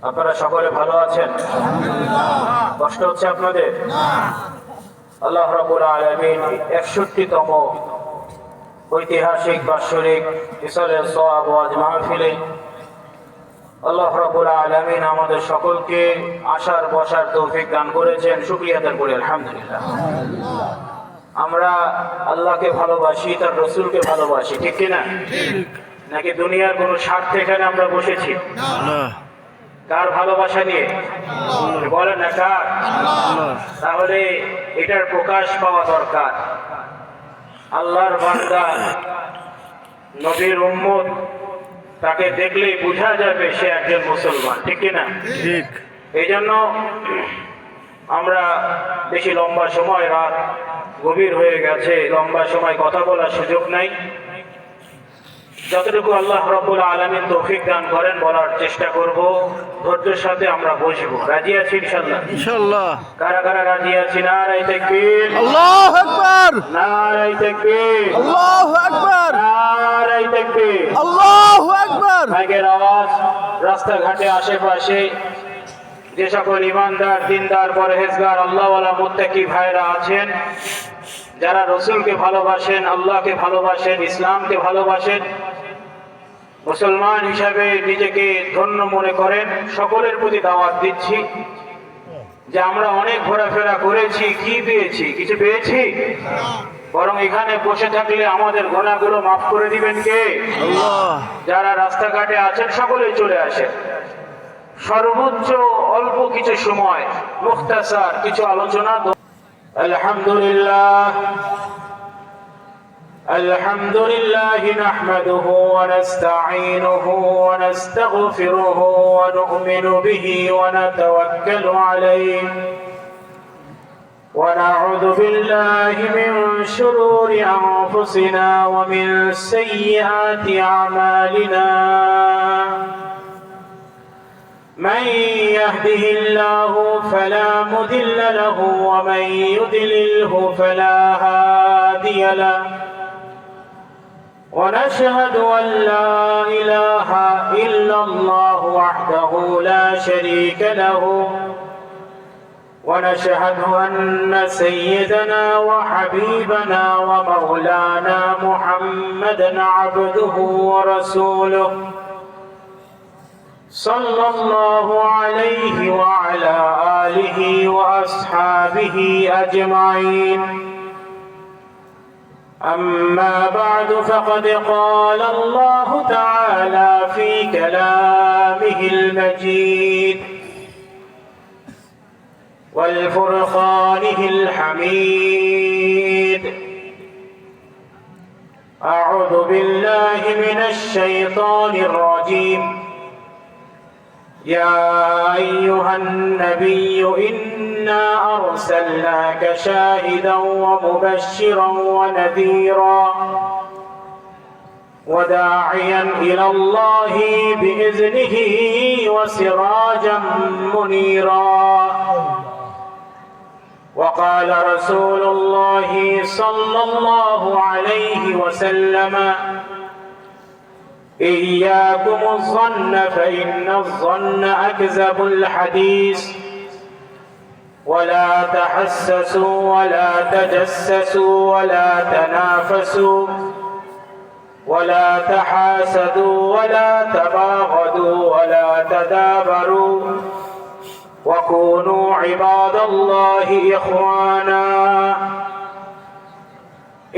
আপনারা সকলে ভালো আছেন? কষ্ট হচ্ছে আপনাদের? আল্লাহ রাব্বুল আলামিন 61তম ঐতিহাসিক বাৎসরিক ইসালে সওয়াব ওয়াজ মাহফিলে আল্লাহ রাব্বুল আলামিন আমাদের সকলকে আসার বসার তৌফিক দান করেছেন। শুকরিয়া আদায় করি আলহামদুলিল্লাহ। আমরা আল্লাহকে ভালোবাসি, তার রাসূলকে ভালোবাসি, ঠিক কি না? নাকি দুনিয়ার কোনো স্বার্থে এখানে আমরা বসেছি? কার ভালোবাসা নিয়ে বলেন না, কার? তাহলে এটার প্রকাশ পাওয়া দরকার। আল্লাহর বান্দা, নবীর উম্মত, তাকে দেখলেই বোঝা যাবে সে একজন মুসলমান, ঠিক কিনা? ঠিক। এই জন্য আমরা বেশি লম্বা সময়, রাত গভীর হয়ে গেছে, লম্বা সময় কথা বলার সুযোগ নাই। যতটুকু আল্লাহ রাব্বুল আলামিন তৌফিক দান করেন বলার চেষ্টা করব, ধৈর্যের সাথে আমরা বসবো। রাজি আছি ইনশাআল্লাহ? ইনশাআল্লাহ। কারা কারা রাজি আছি? নারায়ে তাকবীর, আল্লাহু আকবার। নারায়ে তাকবীর, আল্লাহু আকবার। নারায়ে তাকবীর, আল্লাহু আকবার। মাইকের আওয়াজ রাস্তাঘাটে, আশেপাশে যে সকল ইমানদার, দিনদার, পরহেজগার, আল্লাহওয়ালা মুত্তাকি ভাইরা আছেন, যারা রসুলকে ভালোবাসেন, আল্লাহকে ভালোবাসেন, ইসলামকে ভালোবাসেন, মুসলমান হিসাবে নিজেকে ধন্য মনে করেন, সকলের প্রতি দাওয়াত দিচ্ছি যে আমরা অনেক ঘোরাফেরা করেছি, কি পেয়েছি? কিছু পেয়েছি? বরং এখানে বসে থাকলে আমাদের গুনাহগুলো মাফ করে দিবেন কে? আল্লাহ। যারা রাস্তাঘাটে আছেন সকলেই চলে আসেন। সর্বোচ্চ অল্প কিছু সময়, মুখতাসার কিছু আলোচনা। আলহামদুলিল্লাহ, আলহামদুলিল্লাহ নাহমাদুহু ওয়া নাস্তাঈনুহু ওয়া নাস্তাগফিরুহু ওয়া নু'মিনু বিহি ওয়া নাতাওয়াক্কালু আলাইহি ওয়া নাউযু বিল্লাহি মিন শুরুরি আনফুসিনা ওয়া মিন সাইয়্যাতি আমালিনা। من يهده الله فلا مضل له ومن يضلله فلا هادي له ونشهد أن لا إله إلا الله وحده لا شريك له ونشهد أن سيدنا وحبيبنا ومولانا محمدا عبده ورسوله صلى الله عليه وعلى آله وأصحابه أجمعين. أما بعد فقد قال الله تعالى في كلامه المجيد والفرقانه الحميد: أعوذ بالله من الشيطان الرجيم. يا أيها النبي إنا أرسلناك شاهدا ومبشرا ونذيرا وداعيا إلى الله بإذنه وسراجا منيرا. وقال رسول الله صلى الله عليه وسلم: إياكم الظن فإن الظن أكذب الحديث ولا تحسسوا ولا تجسسوا ولا تنافسوا ولا تحاسدوا ولا تباغضوا ولا تدابروا وكونوا عباد الله إخوانا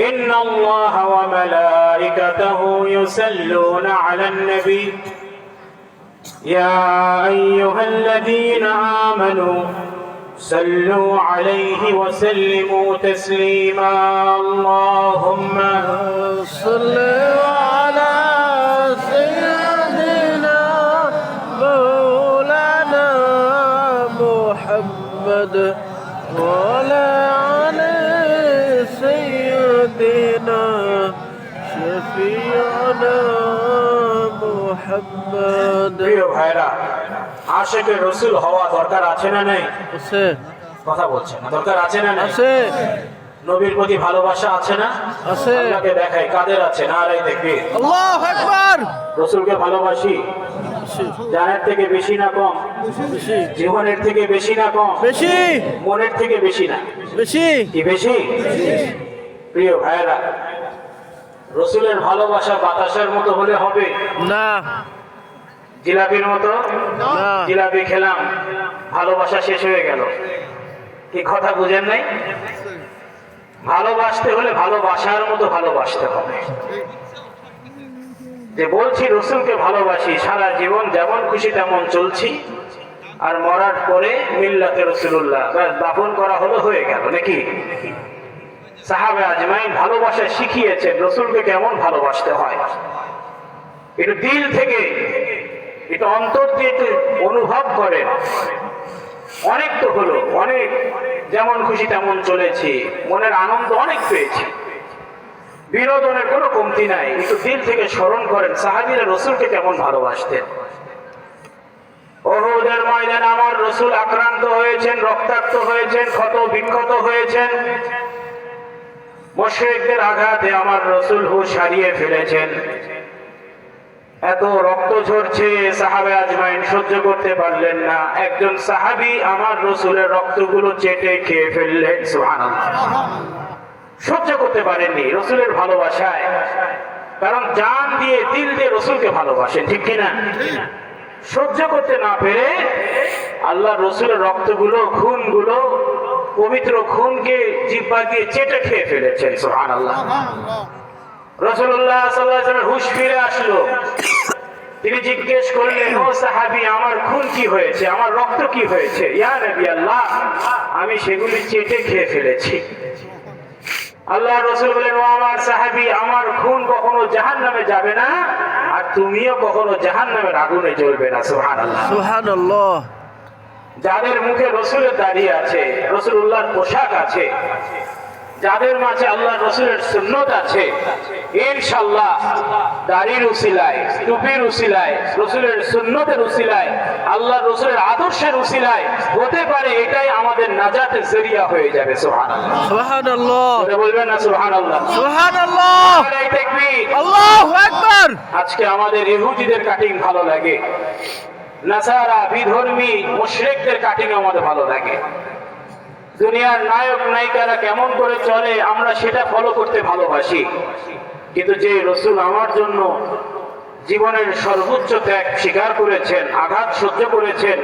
إن الله وملائكته يصلون على النبي يا أيها الذين آمنوا صلوا عليه وسلموا تسليما. اللهم صل على سيدنا مولانا محمد وعلى سيدنا شفيعنا محمد. প্রিয় ভাইরা, আশিকে রাসূল হওয়া দরকার আছে না নাই? আছে। কথা বলছেন না, দরকার আছে না নাই? আছে। নবীর প্রতি ভালোবাসা আছে না? আছে। আল্লাহকে দেখাই কাদের আছে, নারাই দেখবে। আল্লাহু আকবার। রসুলকে ভালোবাসি, জানের থেকে বেশি না কম? বেশি জীবনের থেকে বেশি না কম? বেশি মনের থেকে বেশি না? বেশি কি বেশি? প্রিয় ভাইরা, রসুলের ভালোবাসা বাতাসের মতো হলে হবে না জিলাপির মতো? না জিলাপি খেলাম, ভালোবাসা শেষ হয়ে গেল। কি কথা বুঝেন নাই? ভালোবাসতে হলে ভালোবাসার মতো ভালোবাসতে হবে। যে বলছি রসুলকে ভালোবাসি, সারা জীবন যেমন খুশি তেমন চলছি, আর মরার পরে মিল্লাতে রসুল্লাহ দাফন করা হলো, হয়ে গেল নাকি? সাহাবে আজমাইন ভালোবাসা শিখিয়েছেন রসুলকে কেমন ভালোবাসতে হয়। একটু দিল থেকে, একটু অন্তর দিয়ে একটু অনুভব করেন। অনেক তো হলো, অনেক যেমন খুশি তেমন চলেছি, মনের আনন্দ অনেক পেয়েছি, বিনোদনের কোনো কমতি নাই। একটু দিল থেকে স্মরণ করেন সাহাবীরা রসুলকে কেমন ভালোবাসতেন। উহুদের ময়দানে আমার রসুল আক্রান্ত হয়েছেন, রক্তাক্ত হয়েছেন, ক্ষত বিক্ষত হয়েছেন। মুশরিকদের আঘাতে আমার রসুল হুঁশ হারিয়ে ফেলেছেন। এত রক্ত ঝরছে, সাহাবে আজমাইন সহ্য করতে পারলেন না। একজন সাহাবী আমার রসুলের রক্তগুলো চেটে খেয়ে ফেললেন। সুবহানাল্লাহ। সহ্য করতে পারেননি রসুলের ভালোবাসায়, কারণ জান দিয়ে দিল দিয়ে রসুলকে ভালোবাসেন, ঠিক কিনা? সহ্য করতে না পেরে আল্লাহ রসুলের রক্তগুলো, খুনগুলো, পবিত্র খুনকে জিহ্বা দিয়ে চেটে খেয়ে ফেলেছেন। সুবহানাল্লাহ। রাসূলুল্লাহ সাল্লাল্লাহু আলাইহি ওয়াসাল্লাম হুঁশ ফিরে আসলো। তিনি জিজ্ঞেস করলেন, ও সাহাবী, আমার খুন কি হয়েছে, আমার রক্ত কি হয়েছে? ইয়া নবী আল্লাহ, আমি সেগুলি চেটে খেয়ে ফেলেছি। আল্লাহ রসুল বলেন, ও আমার সাহাবী, আমার খুন কখনো জাহান্নামে যাবে না, আর তুমিও কখনো জাহান্নামের আগুনে জ্বলবে না। সুবহানাল্লাহ। সুবহানাল্লাহ। যাদের মুখে রসুলের দাড়ি আছে, রসুলুল্লাহর পোশাক আছে, যাদের মাঝে আল্লাহ রসুলের সুন্নত আছে, ইনশাআল্লাহ দাড়ির উসিলায়, টুপির উসিলায়, রসুলের সুন্নতের উসিলায়, আল্লাহ রসুলের আদর্শের উসিলায় হতে পারে এটাই আমাদের নাজাতের জরিয়া হয়ে যাবে। সুবহানাল্লাহ। সুবহানাল্লাহ। বলবেন না সুবহানাল্লাহ? সুবহানাল্লাহ। নারায়ে তাকবীর। আল্লাহু আকবার। আজকে আমাদের ইহুদিদের কাটিং ভালো লাগে, নাসারা বিধর্মী মুশরিকদের কাটিং আমাদের ভালো লাগে। দুনিয়ার নায়ক নায়িকারা কেমন করে চলে আমরা সেটা ফলো করতে ভালোবাসি। কিন্তু যে রসুল আমার জন্য জীবনের সর্বোচ্চ ত্যাগ স্বীকার করেছেন, আঘাত সহ্য করেছেন,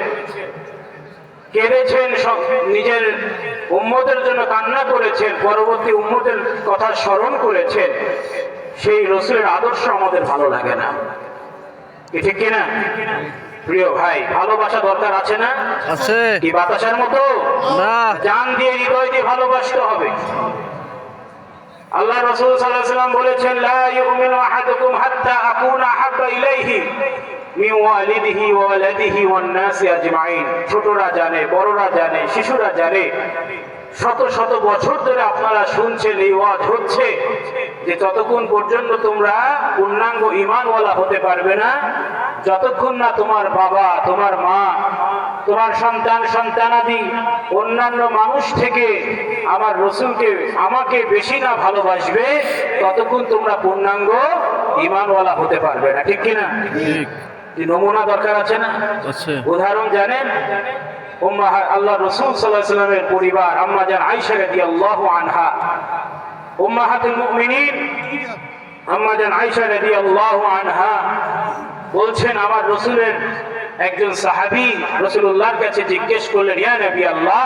কেঁদেছেন, নিজের উম্মতের জন্য কান্না করেছেন, পরবর্তী উম্মতের কথা স্মরণ করেছেন, সেই রসুলের আদর্শ আমাদের ভালো লাগে না। কি ঠিক কিনা? প্রিয় ভাই, ভালোবাসা দরকার আছে না? আছে। কি বাতাসের মতো? না। জান দিয়ে, হৃদয় দিয়ে ভালোবাসতে হবে। আল্লাহ রাসূল সাল্লাল্লাহু আলাইহি ওয়াসাল্লাম বলেছেন, লা ইউমিনু আহাদুকুম হাত্তা আকুনা আহাব্বা ইলাইহি মিন ওয়ালিদিহি ওয়া ওয়ালাদিহি ওয়ান নাসি আজমাইন। ছোটরা জানে, বড়রা জানে, শিশুরা জানে। শত শত বছর ধরে আপনারা শুনছেন, এই ওয়াজ হচ্ছে যে যতক্ষণ পর্যন্ত তোমরা পূর্ণাঙ্গ ঈমানওয়ালা হতে পারবে না, যতক্ষণ না তোমার বাবা, তোমার মা, তোমার সন্তান সন্তানাদি অন্যান্য মানুষ থেকে আমার রসুলকে, আমাকে বেশি না ভালোবাসবে, ততক্ষণ তোমরা পূর্ণাঙ্গ ঈমানওয়ালা হতে পারবে না। ঠিক কিনা? ঠিক। নমুনা দরকার আছে না? আছে। উদাহরণ জানেন? আল্লাহ রসুল সাল্লাল্লাহু আলাইহি ওয়াসাল্লামের পরিবার আম্মা জান আয়েশা রাদিয়াল্লাহু আনহা, উম্মাহাতুল মুমিনিন আম্মা জান আয়েশা রাদিয়াল্লাহু আনহা বলছেন, আমার রসুলের একজন সাহাবী রাসূলুল্লাহর কাছে জিজ্ঞেস করলেন, ইয়া নবী আল্লাহ,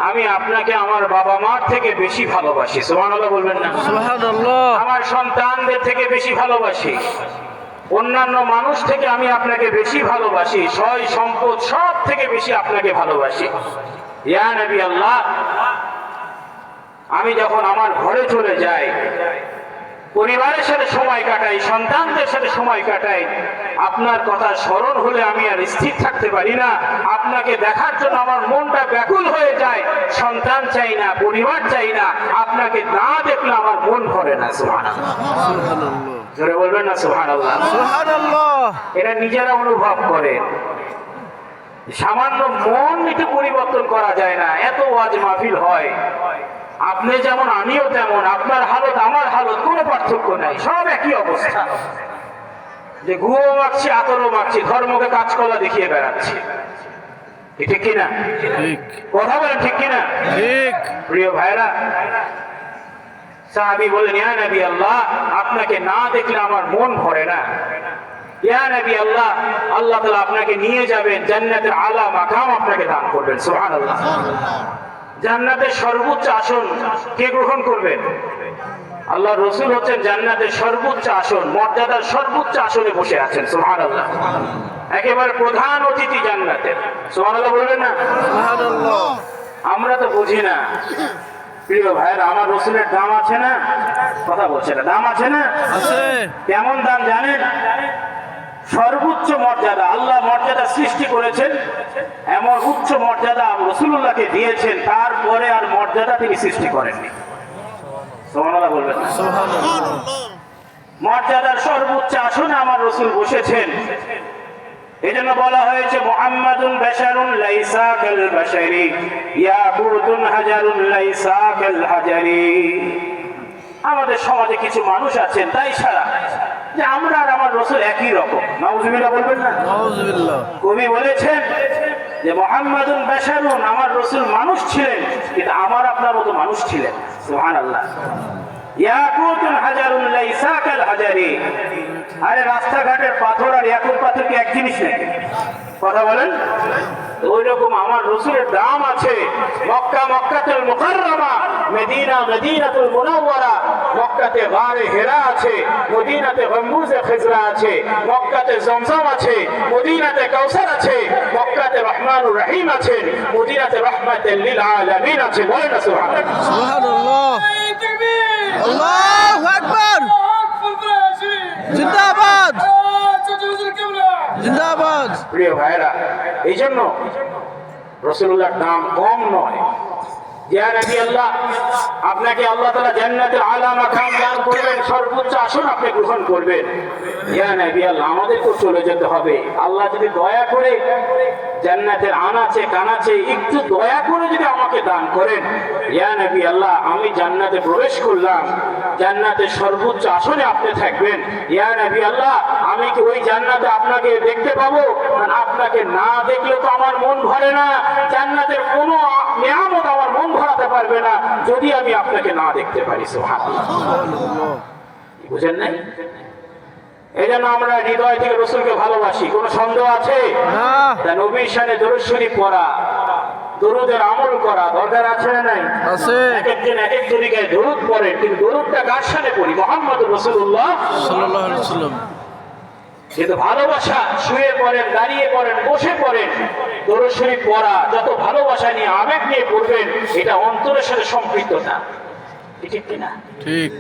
আমি আপনাকে আমার বাবা মার থেকে বেশি ভালোবাসি। সুবহানাল্লাহ বলবেন না? সুবহানাল্লাহ। আমার সন্তানদের থেকে বেশি ভালোবাসি, অন্যান্য মানুষ থেকে আমি আপনাকে বেশি ভালোবাসি, সয় সম্পদ সব থেকে বেশি আপনাকে ভালোবাসি। ইয়া নবী আল্লাহ, আমি যখন আমার ঘরে চলে যাই, পরিবারের সাথে সময় কাটাই, সন্তানদের সাথে সময় কাটাই, আপনার কথা স্মরণ হলে আমি আর স্থির থাকতে পারি না। আপনাকে দেখার জন্য আমার মনটা ব্যাকুল হয়ে যায়। সন্তান চাই না, পরিবার চাই না, আপনাকে না দেখলে আমার মন ভরে না। সুবহানাল্লাহ। সুবহানাল্লাহ। জোরে বলবেন না সুবহানাল্লাহ? সুবহানাল্লাহ। এটা নিজেরা অনুভব করেন। সামান্য মন একটু পরিবর্তন করা যায় না? এত ওয়াজ মাহফিল হয়, আপনি যেমন আমিও তেমন, আপনার হালত আমার হালত কোনো পার্থক্য নাই, সব একই অবস্থা। যে গুঁড়ো মাখছি, আতরও মাখছি, ধর্মকে কাজকলা দেখিয়ে বেড়াচ্ছি, ঠিক কিনা? ঠিক কথা বলেন ঠিক কিনা? ঠিক। প্রিয় ভাইরা, সাহাবী বলেন, ইয়া নবী আল্লাহ, আপনাকে না দেখলে আমার মন ভরে না। ইয়া নবী আল্লাহ, আল্লাহ তাআলা আপনাকে নিয়ে যাবেন, জান্নাতের আলা মাকাম আপনাকে দান করবেন। সুবহানাল্লাহ। জান্নাতের সর্বোচ্চ আসন কে গ্রহণ করবেন? আল্লাহ রাসূল হচ্ছেন জান্নাতের সর্বোচ্চ আসন, মর্যাদার সর্বোচ্চ আসনে বসে আছেন। সুবহানাল্লাহ। একেবারে প্রধান অতিথি জান্নাতের। সুবহানাল্লাহ বলবেন না? সুবহানাল্লাহ। আমরা তো বুঝি না। প্রিয় ভাইরা, আমার রসুলের দাম আছে না? কথা বলছে না, দাম আছে না? আছে। কেমন দাম জানেন? সর্বোচ্চ মর্যাদা, আল্লাহ মর্যাদা সৃষ্টি করেছেন, এমন উচ্চ মর্যাদা রাসূলুল্লাহকে দিয়েছেন, তারপরে আর মর্যাদা তিনি সৃষ্টি করেননি। সুবহানাল্লাহ বলবেন না? সুবহানাল্লাহ। মর্যাদার সর্বোচ্চ আসনে আমার রাসূল বসেছেন। এজন্য বলা হয়েছে, মুহাম্মাদুন বাশারুন লাইসা কাল বাশারি, ইয়াকুতুন হাজারুন লাইসা কাল হাজারি। আমাদের সমাজে কিছু মানুষ আছেন তাই ছাড়া যে আমরা আর আমার রাসূল একই রকম। নাউজুবিল্লাহ বলবেন না? নাউজুবিল্লাহ। কবি বলেছেন যে মুহাম্মাদুন বাশারুন, আমার রাসূল মানুষ ছিলেন, কিন্তু আমার আপনার মতো মানুষ ছিলেন। সুবহানাল্লাহ। ইয়াকুতুন হাজারুন লাইসা কাল হাজারি। আরে রাস্তাঘাটের পাথর আর ইয়াকুত পাথর কি এক জিনিস নাকি? কথা বলেন। ওই রকম আমার রাসূলের দাম আছে। মক্কা মক্কাতুল মুকাররমা, মদিনা মদিনাতুল মুনাওয়ারা। মক্কাতে গারে হিরা আছে, মদিনাতে গম্বুজে খিজরা আছে, মক্কাতে জমজম আছে, মদিনাতে কাউসার আছে, মক্কাতে রহমানুর রহিম আছে, মদিনাতে রাহমাতুল লিল আলামিন আছে। বলেন না সুবহানাল্লাহ। সুবহানাল্লাহ। আল্লাহু আকবার। জিন্দাবাদ জিন্দাবাদ। প্রিয় ভাইরা, এই জন্য রাসূলুল্লাহর দাম কম নয়। ইয়া নবী আল্লাহ, আপনাকে আল্লাহ তাআলা জান্নাতের আলা মাকাম দান করবেন, সর্বোচ্চ আসন আপনি গ্রহণ করবেন। ইয়া নবী আল্লাহ, আমাদেরকে চলে যেতে হবে। আল্লাহ যদি দয়া করে জান্নাতের আনাচে কানাচে একটু দয়া করে যদি আমাকে দান করেন, ইয়া নবী আল্লাহ, আমি জান্নাতে প্রবেশ করলাম, জান্নাতের সর্বোচ্চ আসনে আপনি থাকবেন। ইয়া নবী আল্লাহ, আমি কি ওই জান্নাতে আপনাকে দেখতে পাবো? কারণ আপনাকে না দেখলে তো আমার মন ভরে না। জান্নাতের কোনো নিয়ামত আমার মন ভরাতে পারবে না যদি আমি আপনাকে না দেখতে পারি। সুবহানাল্লাহ। বুঝেন নাই? এই জন্য আমরা হৃদয় থেকে রাসূলকে ভালোবাসি। কোনো সন্দেহ আছে? না। তা নবীর শানে দরুদ শরীফ পড়া, দরুদের আমল করা দরকার আছে না নাই? আছে। এক একজন এক এক তরিকায় দরুদ পড়েন, কিন্তু দরুদটা কার শানে পড়ি? মুহাম্মদুর রাসূলুল্লাহ সাল্লাল্লাহু আলাইহি ওয়াসাল্লাম। কিন্তু ভালোবাসা শুয়ে পড়েন, দাঁড়িয়ে পড়েন, বসে পড়েন, দরুদ শরীফ পড়া যত ভালোবাসা নিয়ে আবেগ নিয়ে পড়বেন, এটা অন্তরের সাথে সম্পৃক্ততা। ঠিক কিনা? ঠিক।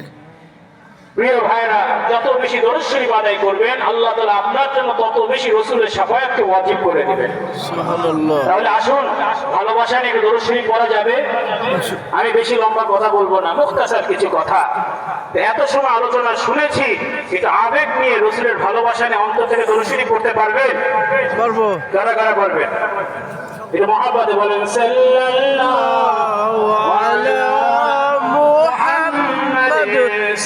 প্রিয় ভাইরা, যত বেশি দরুদ শরীফ আদায় করবেন, আল্লাহ তাআলা আপনার জন্য তত বেশি রাসূলের শাফায়াতকে ওয়াজিব করে দিবেন। সুবহানাল্লাহ। তাহলে আসুন, ভালোবাসা নিয়ে দরুদ শরীফ পড়া যাবে। আমি বেশি লম্বা কথা বলবো না, মুখতাসার কিছু কথা। এত সময় আলোচনা শুনেছি, এটা আবেগ নিয়ে রাসূলের ভালোবাসা নিয়ে অন্তর থেকে দরুদ শরীফ পড়তে পারবেন? পারবো। কারা কারা পারবেন? এটা মহব্বতে বলেন, সাল্লাল্লাহু আলা মুহাম্মাদ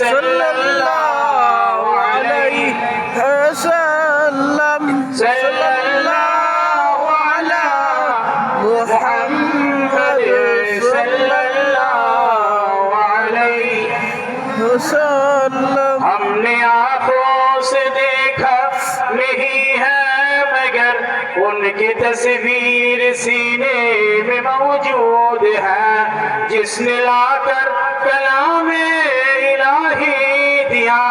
সাল্লাল্লাহু আলাইহি ওয়াসাল্লাম। সাল্লাল্লাহু আলা মুহাম্মাদ সাল্লাল্লাহু আলাইহি ওয়াসাল্লাম। हमने आंखों से देखा नहीं है मगर उनकी तस्वीर सीने में मौजूद है, जिसने लाकर कलामे इलाही दिया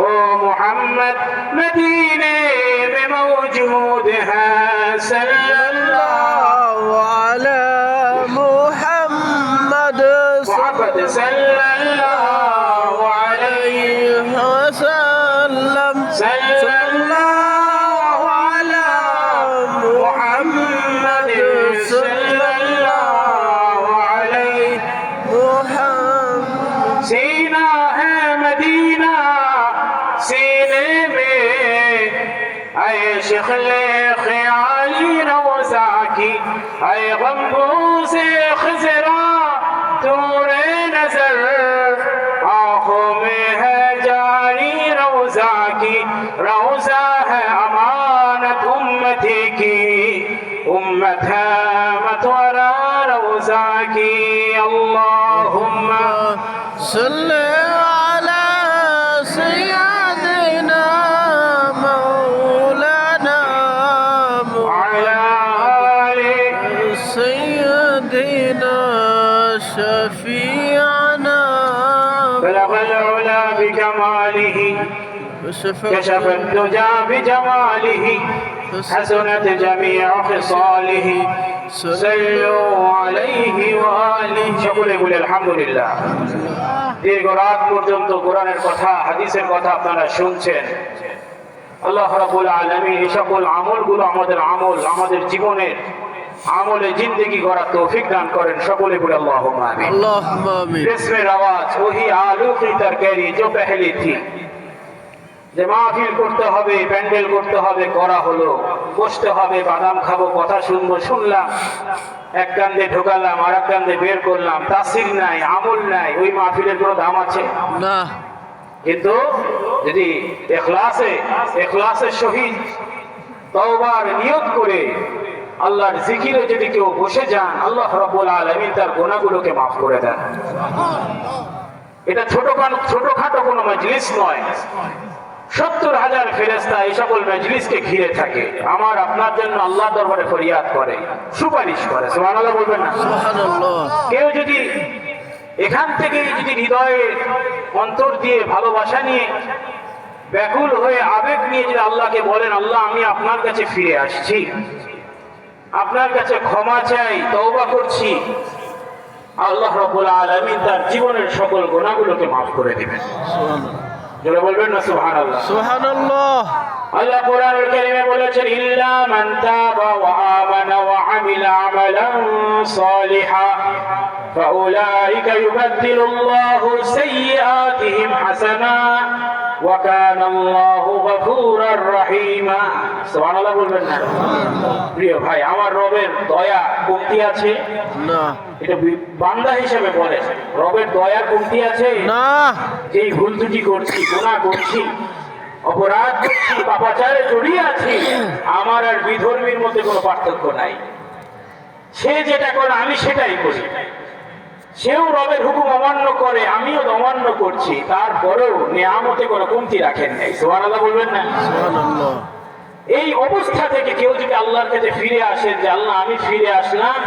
वो मोहम्मद मदीने में मौजूद है। सल्लल्लाहु अला मुहम्मद सल्लल्लाहु अलैहि वसल्लम। सल्लल्लाहु अला मुहम्मद सल्लल्लाहु अलैहि मुहम्मद। सीना है मदीना सीने में, ऐ शिखले ख्याली रोज़ा की, ऐ गम्बू से खजरा तूरे रोजा है अमानत उम्मती की उम्मत है मतवारा रोजा की अल्लाहुम्मा सल्ले अला सय्यिदिना मौलाना अला आले सय्यिदिना शफीअना बलग العلا بكماله كشف الدجى بجماله حسنت جميع خصاله صلوا عليه وآله সকলে বলে আলহামদুলিল্লাহ। দীর্ঘ রাত পর্যন্ত কোরআনের কথা হাদিসের কথা আপনারা শুনছেন। আল্লাহ রাব্বুল আলামিন এই সকল আমলগুলো আমাদের জীবনের আমলে জিন্দেগি গড়া তৌফিক দান করেন। সকলে বলে আল্লাহুম্মা আমিন। अल्लाहुम्मा आमीन। इसमें आवाज वही आलू की तरकारी जो पहली थी যে মাহফিল করতে হবে, প্যান্ডেল করতে হবে, করা হলো। বসতে হবে, বাদাম খাবো, কথা শুনবো, শুনলাম, এক কান দিয়ে ঢোকালাম আর এক কান দিয়ে বের করলাম, তাসির নাই, আমল নাই, ওই মাহফিলের কোনো দাম আছে না। কিন্তু যদি ইখলাসের সহিত তওবার নিয়ত করে আল্লাহর জিকিরে যদি কেউ বসে যান, আল্লাহ রাব্বুল আলামিন তার গুনাহগুলোকে মাফ করে দেন। এটা ছোটখাটো কোনো মজলিস নয়। 70,000 ফেরেশতা এই সকল মজলিসকে ঘিরে থাকে, আমার আপনার জন্য আল্লাহ দরবারে ফরিয়াদ করে, সুপারিশ করে। সুবহানাল্লাহ বলবেন না? সুবহানাল্লাহ। কেউ যদি এখান থেকে যদি হৃদয়ে অন্তর দিয়ে ভালোবাসা নিয়ে ব্যাকুল হয়ে আবেগ নিয়ে যদি আল্লাহকে বলেন, আল্লাহ আমি আপনার কাছে ফিরে আসছি, আপনার কাছে ক্ষমা চাই, তওবা করছি, আল্লাহ রাব্বুল আলামিন তার জীবনের সকল গুনাহগুলোকে মাফ করে দিবেন। যারা বলবেন না সুবহানাল্লাহ। সুবহানাল্লাহ। আল্লাহ কোরআনুল কারীমে বলেছেন, ইল্লা মান তাবা ওয়া আমানা ওয়া আমিলা আমালান সালিহা ফাউলাইকা ইউবাদদিলুল্লাহু সাইয়্যাতিহিম হাসানাত ওয়া কানা আল্লাহু গফুরার রহিমা। সুবহানাল্লাহ বলবেন না? প্রিয় ভাই, আমার রবের দয়া কমতি আছে না। এটা বান্দা হিসেবে বলে, রবের দয়া কমতি আছে না। যেই ভুল ত্রুটি করছি, গুনাহ করছি, অপরাধ করছি, পাপাচারে জড়িয়ে আছি, আমার আর বিধর্মীর মধ্যে কোনো পার্থক্য নাই। সে যেটা করে আমি সেটাই করি, সেও রবের হুকুম অমান্য করে, আমিও অমান্য করছি, তারপরেও নিয়ামতে কোনো কমতি রাখেন নাই। সুবহানাল্লাহ বলবেন না? সুবহানাল্লাহ। এই অবস্থা থেকে কেউ যদি আল্লাহর কাছে ফিরে আসেন যে আল্লাহ আমি ফিরে আসলাম,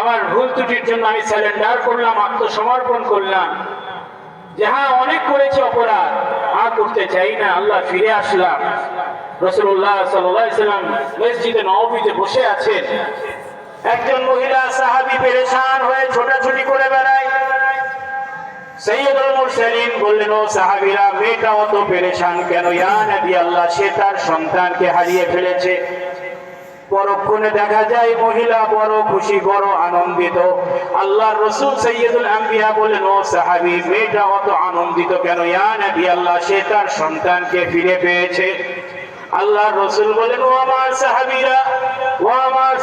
আমার ভুল ত্রুটির জন্য আমি স্যালেন্ডার করলাম, আত্মসমর্পণ করলাম, যাহা অনেক করেছি অপরাধ, আর করতে চাই না, আল্লাহ ফিরে আসলাম। রাসূলুল্লাহ সাল্লাল্লাহু আলাইহি ওয়াসাল্লাম মসজিদে নববীতে বসে আছেন, একজন মহিলা সাহাবী পেরেশান হয়ে ছোটাছুটি করে বেড়ায়। সাইয়্যিদুল মুরসালিন বললেন, ও সাহাবীরা, মেয়েটা অত পেরেশান কেন? ইয়া নবী আল্লাহ, সে তার সন্তানকে হারিয়ে ফেলেছে। পরক্ষণে দেখা যায় মহিলা বড় খুশি, বড় আনন্দিত। আল্লাহর রাসূল সাইয়্যিদুল আম্বিয়া বলেন, ও সাহাবী, মেয়েটা অত আনন্দিত কেন? ইয়া নবী আল্লাহ, সে তার সন্তানকে ফিরে পেয়েছে। আল্লাহর রাসূল বলেন, ও আমার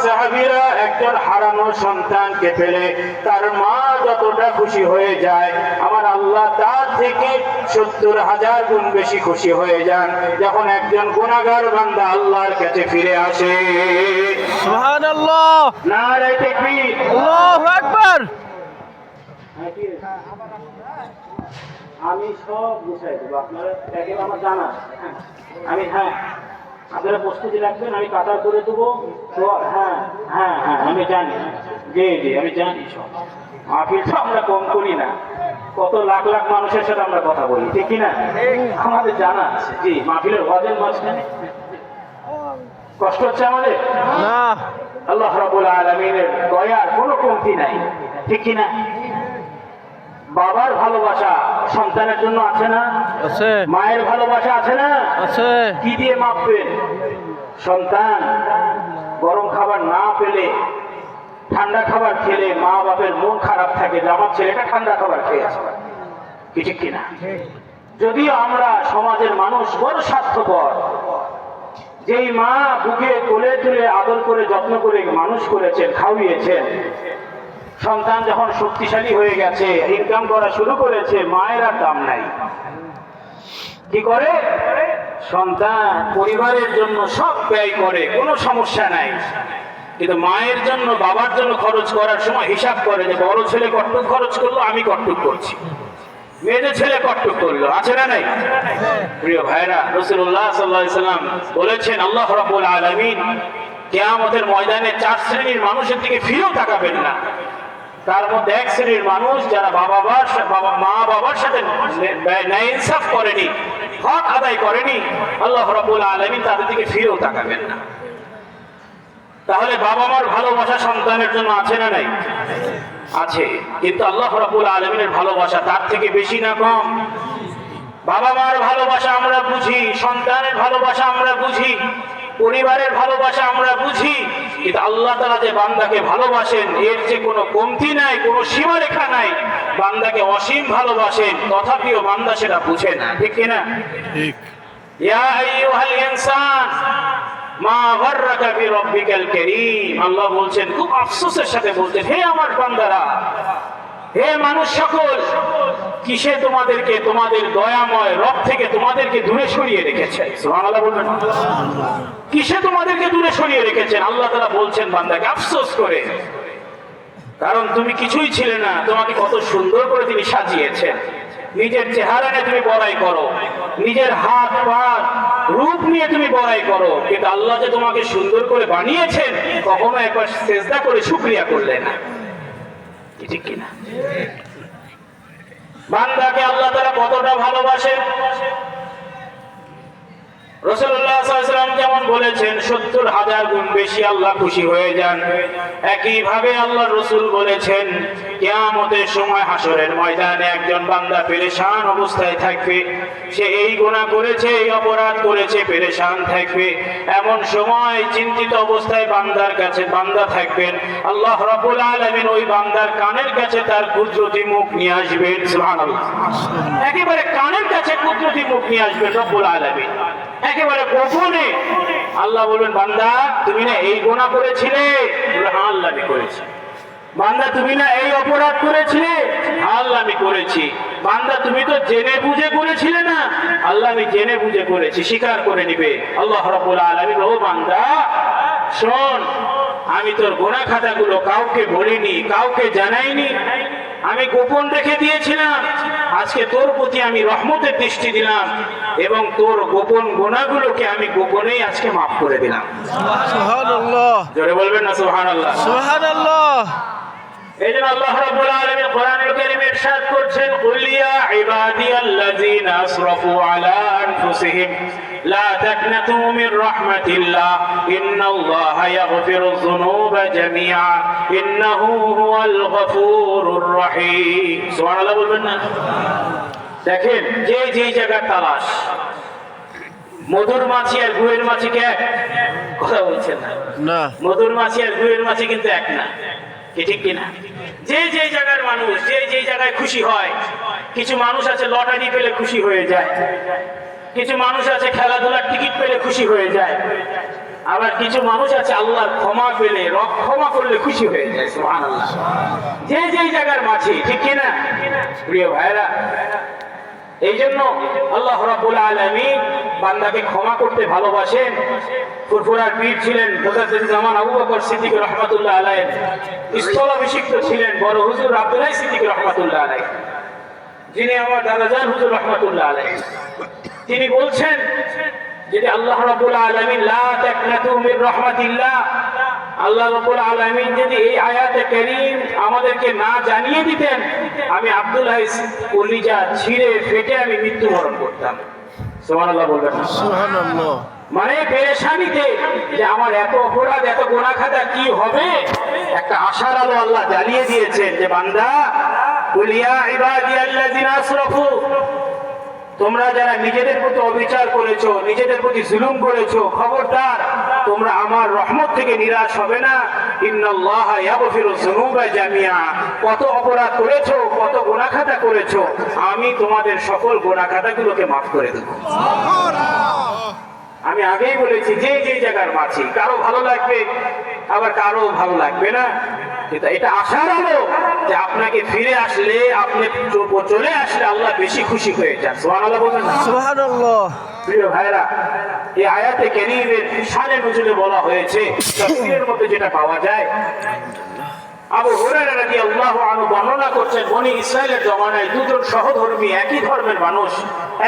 সাহাবীরা, একজন হারানো সন্তানকে পেলে তার মা যতটা খুশি হয়ে যায়, আমার আল্লাহ তার থেকে 70,000 গুণ বেশি খুশি হয়ে যান যখন একজন গুনাহগার বান্দা আল্লাহর কাছে ফিরে আসে। সুবহানাল্লাহ। নারে তাকবীর, আল্লাহু আকবার। আমি সব বুঝাই দেবো, আপনারা দেখেন, আমার জানা আমি, হ্যাঁ আপনারা প্রস্তুতি রাখবেন, আমি কাটার করে দেবো। তো হ্যাঁ হ্যাঁ হ্যাঁ আমি জানি, জি জি আমি জানি। সব মাহফিল তো আমরা কম করি না, কত লাখ লাখ মানুষের সাথে আমরা কথা বলি, ঠিক কিনা? আমাদের জানা আছে। জি, মাহফিলের ওয়াজের মাঝখানে কষ্ট হচ্ছে আমাদের না। আল্লাহ রাব্বুল আলামিনের দয়ার কোনো কমতি নাই, ঠিক কিনা? বাবার ভালোবাসা সন্তানের জন্য আছে না? আছে। মায়ের ভালোবাসা আছে না? আছে। কি দিয়ে মাপবেন? সন্তান গরম খাবার না পেলে, ঠান্ডা খাবার খেলে মা বাপের মন খারাপ থাকে যে আমার ছেলেটা ঠান্ডা খাবার খেয়েছে, কি ঠিক কিনা? যদিও আমরা সমাজের মানুষ বড় স্বার্থপর, যেই মা বুকে কোলে তুলে আদর করে যত্ন করে মানুষ করেছেন, খাওয়িয়েছেন, সন্তান যখন শক্তিশালী হয়ে গেছে, ইনকাম করা শুরু করেছে, মায়ের আর দাম নাই। কি করে? সন্তান পরিবারের জন্য সব ব্যয় করে, কোনো সমস্যা নাই, কিন্তু মায়ের জন্য বাবার জন্য খরচ করার সময় হিসাব করে যে বড় ছেলে কতটুক খরচ করলো, আমি কতটুক করছি, মেয়ে ছেলে কতটুক করলো, আছে না নাই? প্রিয় ভাইরা, রাসূলুল্লাহ সাল্লাল্লাহু আলাইহি সাল্লাম বলেছেন আল্লাহ রাব্বুল আলামিন কিয়ামতের ময়দানে 4 শ্রেণীর মানুষের দিকে ফিরেও তাকাবেন না। তার মধ্যে এক শ্রেণীর মানুষ যারা মা বাবার সাথে ন্যায় ইনসাফ করেনি, হক আদায় করেনি, আল্লাহ রাব্বুল আলামিন তাদের দিকে ফিরেও তাকাবেন না। তাহলে বাবা মার ভালোবাসা সন্তানের জন্য আছে না নাই? আছে, কিন্তু আল্লাহ রাব্বুল আলামিনের ভালোবাসা তার থেকে বেশি না কম? বাবা মার ভালোবাসা আমরা বুঝি, সন্তানের ভালোবাসা আমরা বুঝি, পরিবারের ভালোবাসা আমরা বুঝি, কিন্তু আল্লাহ তাআলা যে বান্দাকে ভালোবাসেন এর যে কোনো কমতি নাই, কোনো সীমারেখা নাই। বান্দাকে অসীম ভালোবাসেন, তথাপিও বান্দা সেটা বুঝে না, ঠিক কিনা? ঠিক। ইয়া আইয়ুহাল ইনসান মা গাররাকা বিরাব্বিকাল কারীম, আল্লাহ বলছেন, খুব আফসোসের সাথে বলছেন, হে আমার বান্দারা, হে মানুষ সকল, কিসে তোমাদেরকে তোমাদের দয়াময় রব থেকে তোমাদেরকে দূরে সরিয়ে রেখেছেন? সুবহানাল্লাহ বলবেন। কিসে তোমাদেরকে দূরে সরিয়ে রেখেছেন? আল্লাহ তাআলা বলছেন বান্দাকে আফসোস করে, কারণ তুমি কিছুই ছিলে না, তোমাকে কত সুন্দর করে তিনি সাজিয়েছেন। নিজের চেহারা নিয়ে তুমি বড়াই করো, নিজের হাত পা রূপ নিয়ে তুমি বড়াই করো, কিন্তু আল্লাহ যে তোমাকে সুন্দর করে বানিয়েছেন কখনো একবার সেজদা করে শুকরিয়া করলে না, ঠিক কিনা? বান্দাকে আল্লাহ তাআলা কতটা ভালোবাসেন, রাসূলুল্লাহ সাল্লাল্লাহু আলাইহি ওয়াসাল্লাম যেমন বলেছেন ৭০,০০০ গুণ বেশি আল্লাহ খুশি হয়ে যান। একই ভাবে আল্লাহর রাসূল বলেছেন কিয়ামতের সময় হাসরের ময়দানে একজন বান্দা পেরেশান অবস্থায় থাকবে, সে এই গুনাহ করেছে, এই অপরাধ করেছে, পেরেশান থাকবে। এমন সময় চিন্তিত অবস্থায় বান্দার কাছে বান্দা থাকবেন, আল্লাহ রাব্বুল আলামিন ওই বান্দার কানের কাছে তার কুদরতি মুখ নিয়ে আসবেন। সুবহানাল্লাহ, একেবারে কানের কাছে কুদরতি মুখ নিয়ে আসবেন রব্বুল আলামিন, একেবারে গোপনে। আল্লাহ বলবেন, বান্দা তুমি না এই গুনাহ করেছিলে? হ্যাঁ আল্লাহ আমি করেছি। বান্দা তুমি না এই অপরাধ করেছিলে? হ্যাঁ আল্লাহ আমি করেছি। বান্দা তুমি তো জেনে বুঝে করেছিলে না? আল্লাহ আমি জেনে বুঝে করেছি, স্বীকার করে নিবে আল্লাহ রাব্বুল আলামিন। ও বান্দা শোন, আমি তোর গুনাহ খাতাগুলো কাউকে বলিনি, কাউকে জানাইনি, আমি গোপন রেখে দিয়েছিলাম। আজকে তোর প্রতি আমি রহমতের দৃষ্টি দিলাম এবং তোর গোপন গুনাহগুলোকে আমি গোপনেই আজকে মাফ করে দিলাম। সুবহানাল্লাহ, জোরে বলবেন না সুবহানাল্লাহ? সুবহানাল্লাহ। এইজন্য আল্লাহ রাব্বুল আলামিন কোরআনুল কারীমে ইরশাদ করছেন, কুল ইয়া ইবাদিয়াল্লাযীনা আসরাফু আলা আনফুসিহিম লা তাকনাতু মির রাহমাতিল্লাহ ইন্নাল্লাহা ইয়াগফিরুয যুনুবা জামিআ ইন্নাহু হুয়াল গফুরুর রহিম। সুবহানাল্লাহ বলবেন না? দেখেন, যে যে জায়গা তালাশ, মধুর মাছি আর গুয়ের মাছি কি এক? কথা বলছেন না? মধুর মাছি আর গুয়ের মাছি কিন্তু এক না, ঠিক কিনা? যে যে জায়গার মানুষ যে যে জায়গায় খুশি হয়, কিছু মানুষ আছে লটারি পেলে খুশি হয়ে যায়, কিছু মানুষ আছে খেলাধুলার টিকিট পেলে খুশি হয়ে যায়, আবার কিছু মানুষ আছে আল্লাহর ক্ষমা পেলে, ক্ষমা করলে খুশি হয়ে যায়। সুবহানাল্লাহ, যে যে জায়গার মাছি, ঠিক কিনা? প্রিয় ভাইরা, এই জন্য আল্লাহ রাব্বুল আলামিন বান্দাকে ক্ষমা করতে ভালোবাসেন। ফুরফুরার পীর ছিলেন মুজাদ্দিদুজ্জামান আবু বকর সিদ্দিক রাহমাতুল্লাহ আলাইহি, স্থলাভিষিক্ত ছিলেন বড় হুজুর আব্দুল্লাহ সিদ্দিক রাহমাতুল্লাহ আলাইহি, যিনি আমার দাদাজান হুজুর রাহমাতুল্লাহ আলাইহি। তিনি বলছেন যদি আল্লাহ রাব্বুল আলামিন লা তাকনাতু মির রাহমাতিল্লাহ, আল্লাহ রাব্বুল আলামিন যদি এই আয়াতে কারীম আমাদেরকে না জানিয়ে দিতেন, আমি আব্দুল্লাহ কলিজা ছিঁড়ে ফেটে আমি মৃত্যুবরণ করতাম। সুবহানাল্লাহ বলবেন না? সুবহানাল্লাহ। মানে পেরেশানিতে যে আমার এত অপরাধ, এত গুনাহ খাতা কি হবে, একটা আশার আলো আল্লাহ জ্বালিয়ে দিয়েছেন যে বান্দা কুল ইয়া ইবাদিয়াল্লাযিনা আসরাফু, তোমরা যারা নিজেদের প্রতি অবিচার করেছো, নিজেদের প্রতি জুলুম করেছো, খবরদার তোমরা আমার রহমত থেকে নিরাশ হবে না। ইন্নাল্লাহা ইয়াগফিরুয যুনুবা জামিআ, কত অপরাধ করেছো, কত গুনাহ খাতা করেছো, আমি তোমাদের সকল গুনাহ খাতাগুলোকে মাফ করে দেব। আমি আগেই বলেছি যে যে জায়গার মাছি, কারো ভালো লাগবে আবার কারো ভালো লাগবে না, কিন্তু এটা আশার আলো যে আপনাকে ফিরে আসলে, আপনি চলে আসলে আল্লাহ বেশি খুশি হয়ে যান। সুবহানাল্লাহ বলবেন না? সুবহানাল্লাহ। প্রিয় ভাইরা, এই আয়াতে কারীমের শানে নজুলে বলা হয়েছে, তাফসীরের মধ্যে যেটা পাওয়া যায়, আবু হুরায়রা রাদিয়াল্লাহু আনহু বর্ণনা করছেন, বনি ইসরাইলের জমানায় দুজন সহধর্মী একই ধর্মের মানুষ,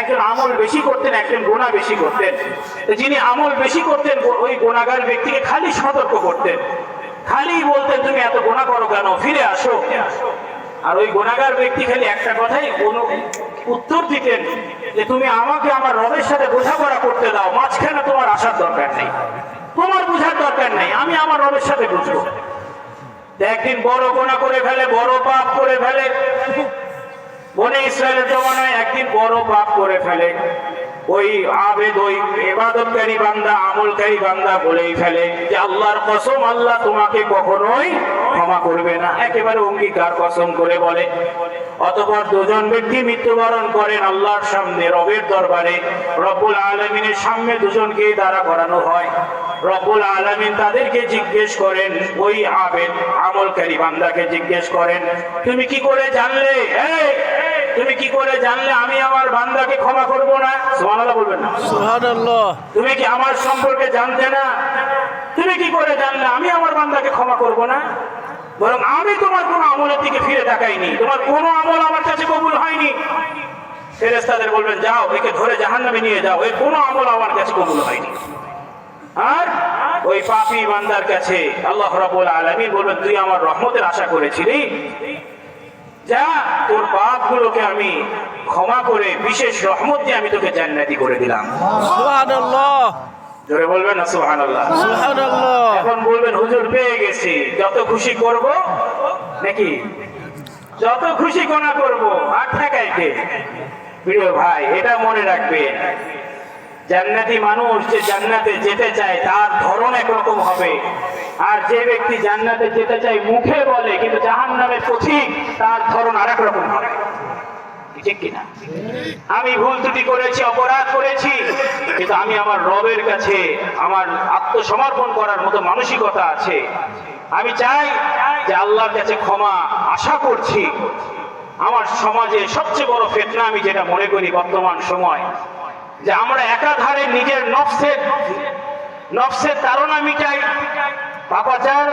একজন আমল বেশি করতেন, একজন গুনাহ বেশি করতেন। তো যিনি আমল বেশি করতেন ওই গুনাহগার ব্যক্তিকে খালি সতর্ক করতেন, খালি বলতেন তুমি এত গুনাহ করো কেন, ফিরে আসো। আর ওই গুনাহগার ব্যক্তি খালি একটা কথাই উত্তর দিতেন যে তুমি আমাকে আমার রবের সাথে বোঝাপড়া করতে দাও, মাঝখানে তোমার আসার দরকার নেই, তোমার বোঝার দরকার নেই, আমি আমার রবের সাথে বুঝবো। একদিন বড় গুনাহ করে ফেলে, বড় পাপ করে ফেলে। বনি ইসরায়েলের জমানায় একদিন বড় পাপ করে ফেলে। ওই আবেদ, ওই ইবাদতকারী বান্দা, আমলকারী বান্দা বলেই ফেলে যে আল্লাহর কসম, আল্লাহ তোমাকে কখনোই ক্ষমা করবে না, একেবারে অঙ্গীকার কসম করে বলে। অতঃপর দুজন ব্যক্তি মৃত্যুবরণ করেন আল্লাহর সামনে, রবের দরবারে, রব্বুল আলামিনের সামনে দুজনকে দাঁড়া করানো হয়। রব্বুল আলামিন তাদেরকে জিজ্ঞেস করেন, ওই আবেদ আমলকারী বান্দাকে জিজ্ঞেস করেন, তুমি কি করে জানলে, তুমি কি করে জানলে আমি আমার বান্দাকে ক্ষমা করব না? সুবহানাল্লাহ বলবেন না? সুবহানাল্লাহ। তুমি কি আমার সম্পর্কে জানতে না? তুমি কি করে জানলে আমি আমার বান্দাকে ক্ষমা করব না? বরং আমি তোমার কোনো আমলের দিকে ফিরে তাকাইনি, তোমার কোনো আমল আমার কাছে কবুল হয়নি। ফেরেশতাদের বলবেন, যাও একে ধরে জাহান্নামে নিয়ে যাও, এর কোনো আমল আমার কাছে কবুল হয়নি। আর ওই পাপী বান্দার কাছে আল্লাহ রাব্বুল আলামিন বলবেন, তুই আমার রহমতের আশা করেছিলি, যা তোর পাপগুলোকে আমি ক্ষমা করে বিশেষ রহমত দিয়ে আমি তোকে জান্নাতি করে দিলাম। সুবহানাল্লাহ। জোরে বলবেন না সুবহানাল্লাহ? সুবহানাল্লাহ। এখন বলবেন, হুজুর পেয়ে গেছি, যত খুশি করব নাকি, যত খুশি গোনা করব, আর ঠেকাইতে। প্রিয় ভাই, এটা মনে রাখবেন, জান্নাতি মানুষ যে জান্নাতে যেতে চায় তার ধরন একরকম হবে, আর যে ব্যক্তি জান্নাতে যেতে চায় মুখে বলে কিন্তু জাহান্নামের পথিক, তার ধরন আরেক রকম হবে। ঠিক কিনা? আমি ভুল ত্রুটি করেছি, অপরাধ করেছি, কিন্তু আমি আমার রবের কাছে আমার আত্মসমর্পণ করার মতো মানসিকতা আছে। আমি চাই যে আল্লাহর কাছে ক্ষমা আশা করছি। আমার সমাজে সবচেয়ে বড় ফিতনা আমি যেটা মনে করি বর্তমান সময়, যে আমরা একাধারে নিজের নফসের তাড়না মিটাই, পাপাচার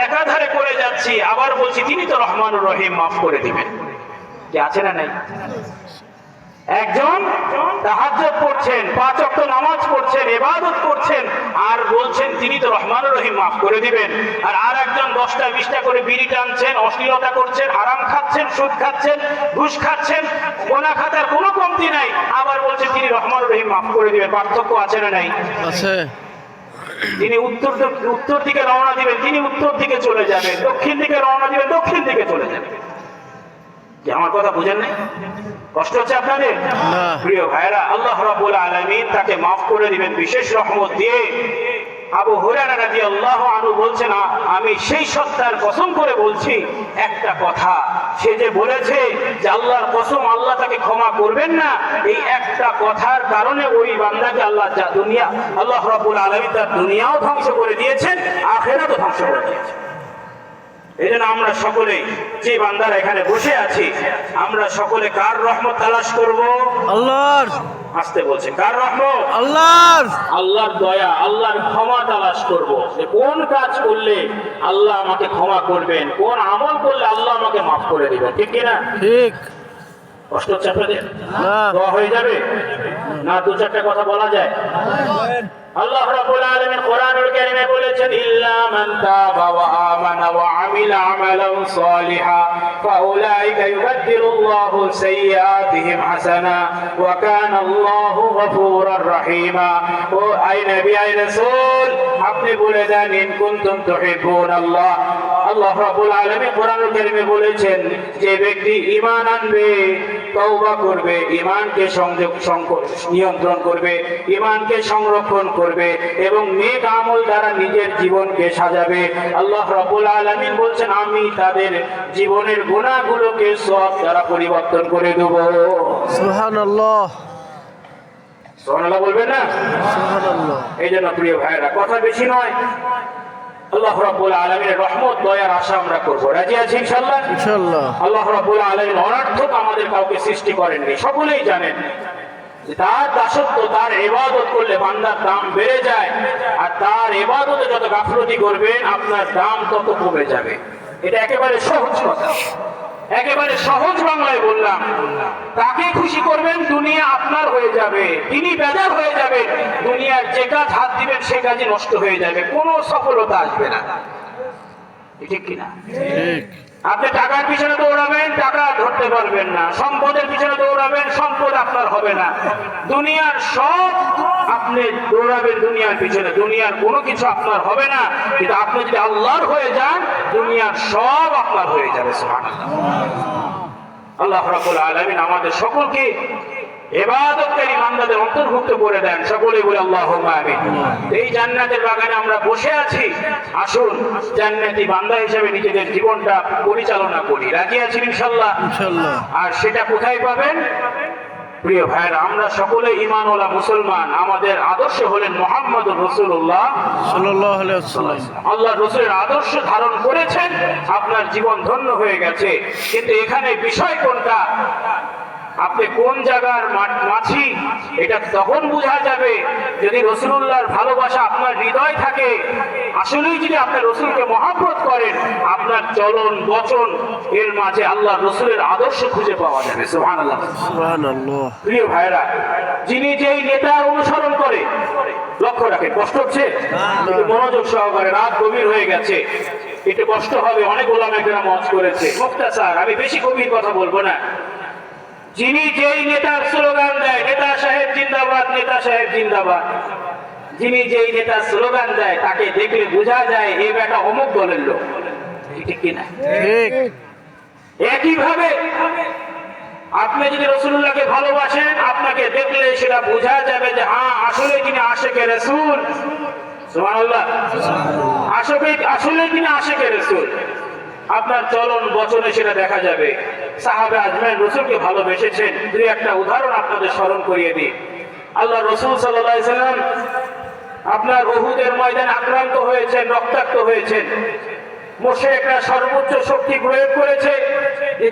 একাধারে করে যাচ্ছি, আবার বলছি তিনি তো রহমানুর রহিম, মাফ করে দিবেন। যে আছে না নাই? একজন তাহাজ্জুদ পড়ছেন, 5 ওয়াক্ত নামাজ পড়ছেন, ইবাদত করছেন, আর বলছেন তিনি তো রহমানুর রহিম, মাফ করে দিবেন। আর একজন 10টা 20টা করে বিড়ি টানছেন, অশ্লীলতা করছেন, হারাম খাচ্ছেন, সুদ খাচ্ছেন, ঘুষ খাচ্ছেন, গুনাহ খাতার কোনো কমতি নাই, আবার বলছেন তিনি রহমানুর রহিম, মাফ করে দিবেন। পার্থক্য আছে না নাই? আছে। তিনি উত্তর দিকে রওনা দিবেন, তিনি উত্তর দিকে চলে যাবেন, দক্ষিণ দিকে রওনা দিবেন, দক্ষিণ দিকে চলে যাবেন। যে আমার কথা বুঝেন না? কষ্ট হচ্ছে আপনাদের? না। প্রিয় ভাইরা, আল্লাহ রাব্বুল আলামিন তাকে মাফ করে দিবেন বিশেষ রহমত দিয়ে। আবু হুরায়রা রাদিয়াল্লাহু আনহু বলছেন, আমি সেই সত্তার কসম করে বলছি একটা কথা, সে যে বলেছে যে আল্লাহর কসম আল্লাহ তাকে ক্ষমা করবেন না, এই একটা কথার কারণে ওই বান্দাকে আল্লাহ রাব্বুল আলামিন তার দুনিয়াও ধ্বংস করে দিয়েছেন, আখিরাতও ধ্বংস করে দিয়েছেন। এই জন্য আমরা সকলে যে বান্দারা এখানে বসে আছি, আমরা সকলে কার রহমত তালাশ করব? আল্লাহর। আসতে বলছে, কার রহমত? আল্লাহর। আল্লাহর দয়া, আল্লাহর ক্ষমা তালাশ করব, যে কোন কাজ করলে আল্লাহ আমাকে ক্ষমা করবেন, কোন আমল করলে আল্লাহ আমাকে মাফ করে দিবেন। ঠিক কিনা? ঠিক। কষ্ট হচ্ছে আপনাদের? না। দোয়া হয়ে যাবে না? 2-4টা কথা বলা যায়? আল্লাহ রাব্বুল আলামিন কোরআনুল কারীমে বলেছেন, ইল্লা মান তাবা ওয়া আমানা ওয়া আমিলা আমালান সালিহা ফাউলাইকা ইউবাদদিলুল্লাহু সাইয়্যাতিহিম হাসানা ওয়া কানা আল্লাহু গফুরার রহিমা। ও আই নবী, আই রাসূল, আপনি বলে দেন, ইন কুনতুম তুহিব্বুনাল্লাহ। আল্লাহ রাব্বুল আলামিন কোরআনুল কারীমে বলেছেন, যে ব্যক্তি ঈমান আনবে, তওবা করবে, ঈমানকে নিয়ন্ত্রণ করবে, ঈমানকে সংরক্ষণ করবে এবং নেক আমল দ্বারা নিজের জীবনকে সাজাবে, আল্লাহ রাব্বুল আলামিন বলছেন আমি তাদের জীবনের গুনাহগুলোকে সওয়াব দ্বারা পরিবর্তন করে দেব। সুবহানাল্লাহ। সুবহানাল্লাহ বলবেন না? সুবহানাল্লাহ। এই জন্য প্রিয় ভাইরা, কথা বেশি নয়, আল্লাহ রাব্বুল আলামিনের রহমত দয়ার আশা আমরা করব। রাজি আছি ইনশাআল্লাহ? ইনশাআল্লাহ। আল্লাহ রাব্বুল আলামিন অনর্থক আমাদের কাউকে সৃষ্টি করেননি, সকলেই জানেন যে তার দাসত্ব, তার ইবাদত করলে বান্দার দাম বেড়ে যায়, আর তার ইবাদতে যত গাফলতি করবেন আপনার দাম তত কমে যাবে। এটা একেবারে সহজ কথা, একেবারে সহজ বাংলায় বললাম। তাকে খুশি করবেন, দুনিয়া আপনার হয়ে যাবে, তিনি বেজার হয়ে যাবেন, দুনিয়ার যে কাজ হাত দিবেন সে কাজই নষ্ট হয়ে যাবে, কোনো সফলতা আসবে না। ঠিক কিনা? ঠিক। আপনি টাকার পিছনে দৌড়াবেন, টাকা ধরতে পারবেন না। সম্পদের পিছনে দৌড়াবেন, সম্পদ আপনার হবে না। দুনিয়ার সব আপনি দৌড়াবেন দুনিয়ার পিছনে, দুনিয়ার কোনো কিছু আপনার হবে না। কিন্তু আপনি যদি আল্লাহর হয়ে যান, দুনিয়ার সব আপনার হয়ে যাবে। সুবহানাল্লাহ। আল্লাহ রাব্বুল আলামিন আমাদের সকলকে ইবাদতকারী বান্দাদের অন্তর্ভুক্ত করে দেন। সকলেই বলে আল্লাহুম্মা আমিন। এই জান্নাতের বাগানে আমরা বসে আছি, আসুন জান্নাতি বান্দা হিসেবে নিজেদের জীবনটা পরিচালনা করি। রাজি আছেন ইনশাআল্লাহ? ইনশাআল্লাহ। আর সেটা কোথায় পাবেন? প্রিয় ভাইরা, আমরা সকলে ঈমানওয়ালা মুসলমান। আমাদের আদর্শ হলেন মুহাম্মদুর রাসূলুল্লাহ সাল্লাল্লাহু আলাইহি ওয়াসাল্লাম। আল্লাহ রাসূলের আদর্শ ধারণ করেছেন, আপনার জীবন ধন্য হয়ে গেছে। কিন্তু এখানে বিষয় কোনটা, আপনি কোন জায়গার মাছি, এটা তখন বোঝা যাবে যদি রাসূলুল্লাহর ভালোবাসা আপনার হৃদয় থাকে। আসলেই যদি আপনি রাসূলকে মহব্বত করেন, আপনার চলন বচন এর মাঝে আল্লাহ রাসূলের আদর্শ খুঁজে পাওয়া যাবে। সুবহানাল্লাহ। সুবহানাল্লাহ। প্রিয় ভাইরা, যিনি যেই নেতার অনুসরণ করে, লক্ষ্য রাখেন, কষ্ট হচ্ছে? একটু মনোযোগ সহকারে, রাত গভীর হয়ে গেছে, একটু কষ্ট হবে। অনেক ওলামা কেরাম ওয়াজ করেছে, মুখতাসার, আমি বেশি গভীর কথা বলবো না। যিনি যেই নেতার স্লোগান দেয়, নেতা সাহেব জিন্দাবাদ, নেতা সাহেব জিন্দাবাদ, যিনি যেই নেতার স্লোগান দেয় তাকে দেখলে বোঝা যায় এ বেটা অমুক দলের লোক। ঠিক কিনা? ঠিক। একইভাবে আপনি যদি রাসূলুল্লাহকে ভালোবাসেন, আপনাকে দেখলে সেটা বোঝা যাবে যে হ্যাঁ, আসলে তিনি আশিকে রাসূল। সুবহানাল্লাহ। আসলে তিনি আশিকে রাসূল। আপনার চলন বচনে সেটা দেখা যাবে। সাহাবে আজমাইন রাসূলকে ভালোবেসেছেন। দুই একটা উদাহরণ আপনাদের স্মরণ করিয়ে দিই। আল্লাহ রাসূল সাল্লাল্লাহু আলাইহি সাল্লাম আপনার উহুদের ময়দানে আক্রান্ত হয়েছেন, রক্তাক্ত হয়েছেন। মুশরিকরা সর্বোচ্চ শক্তি প্রয়োগ করেছে,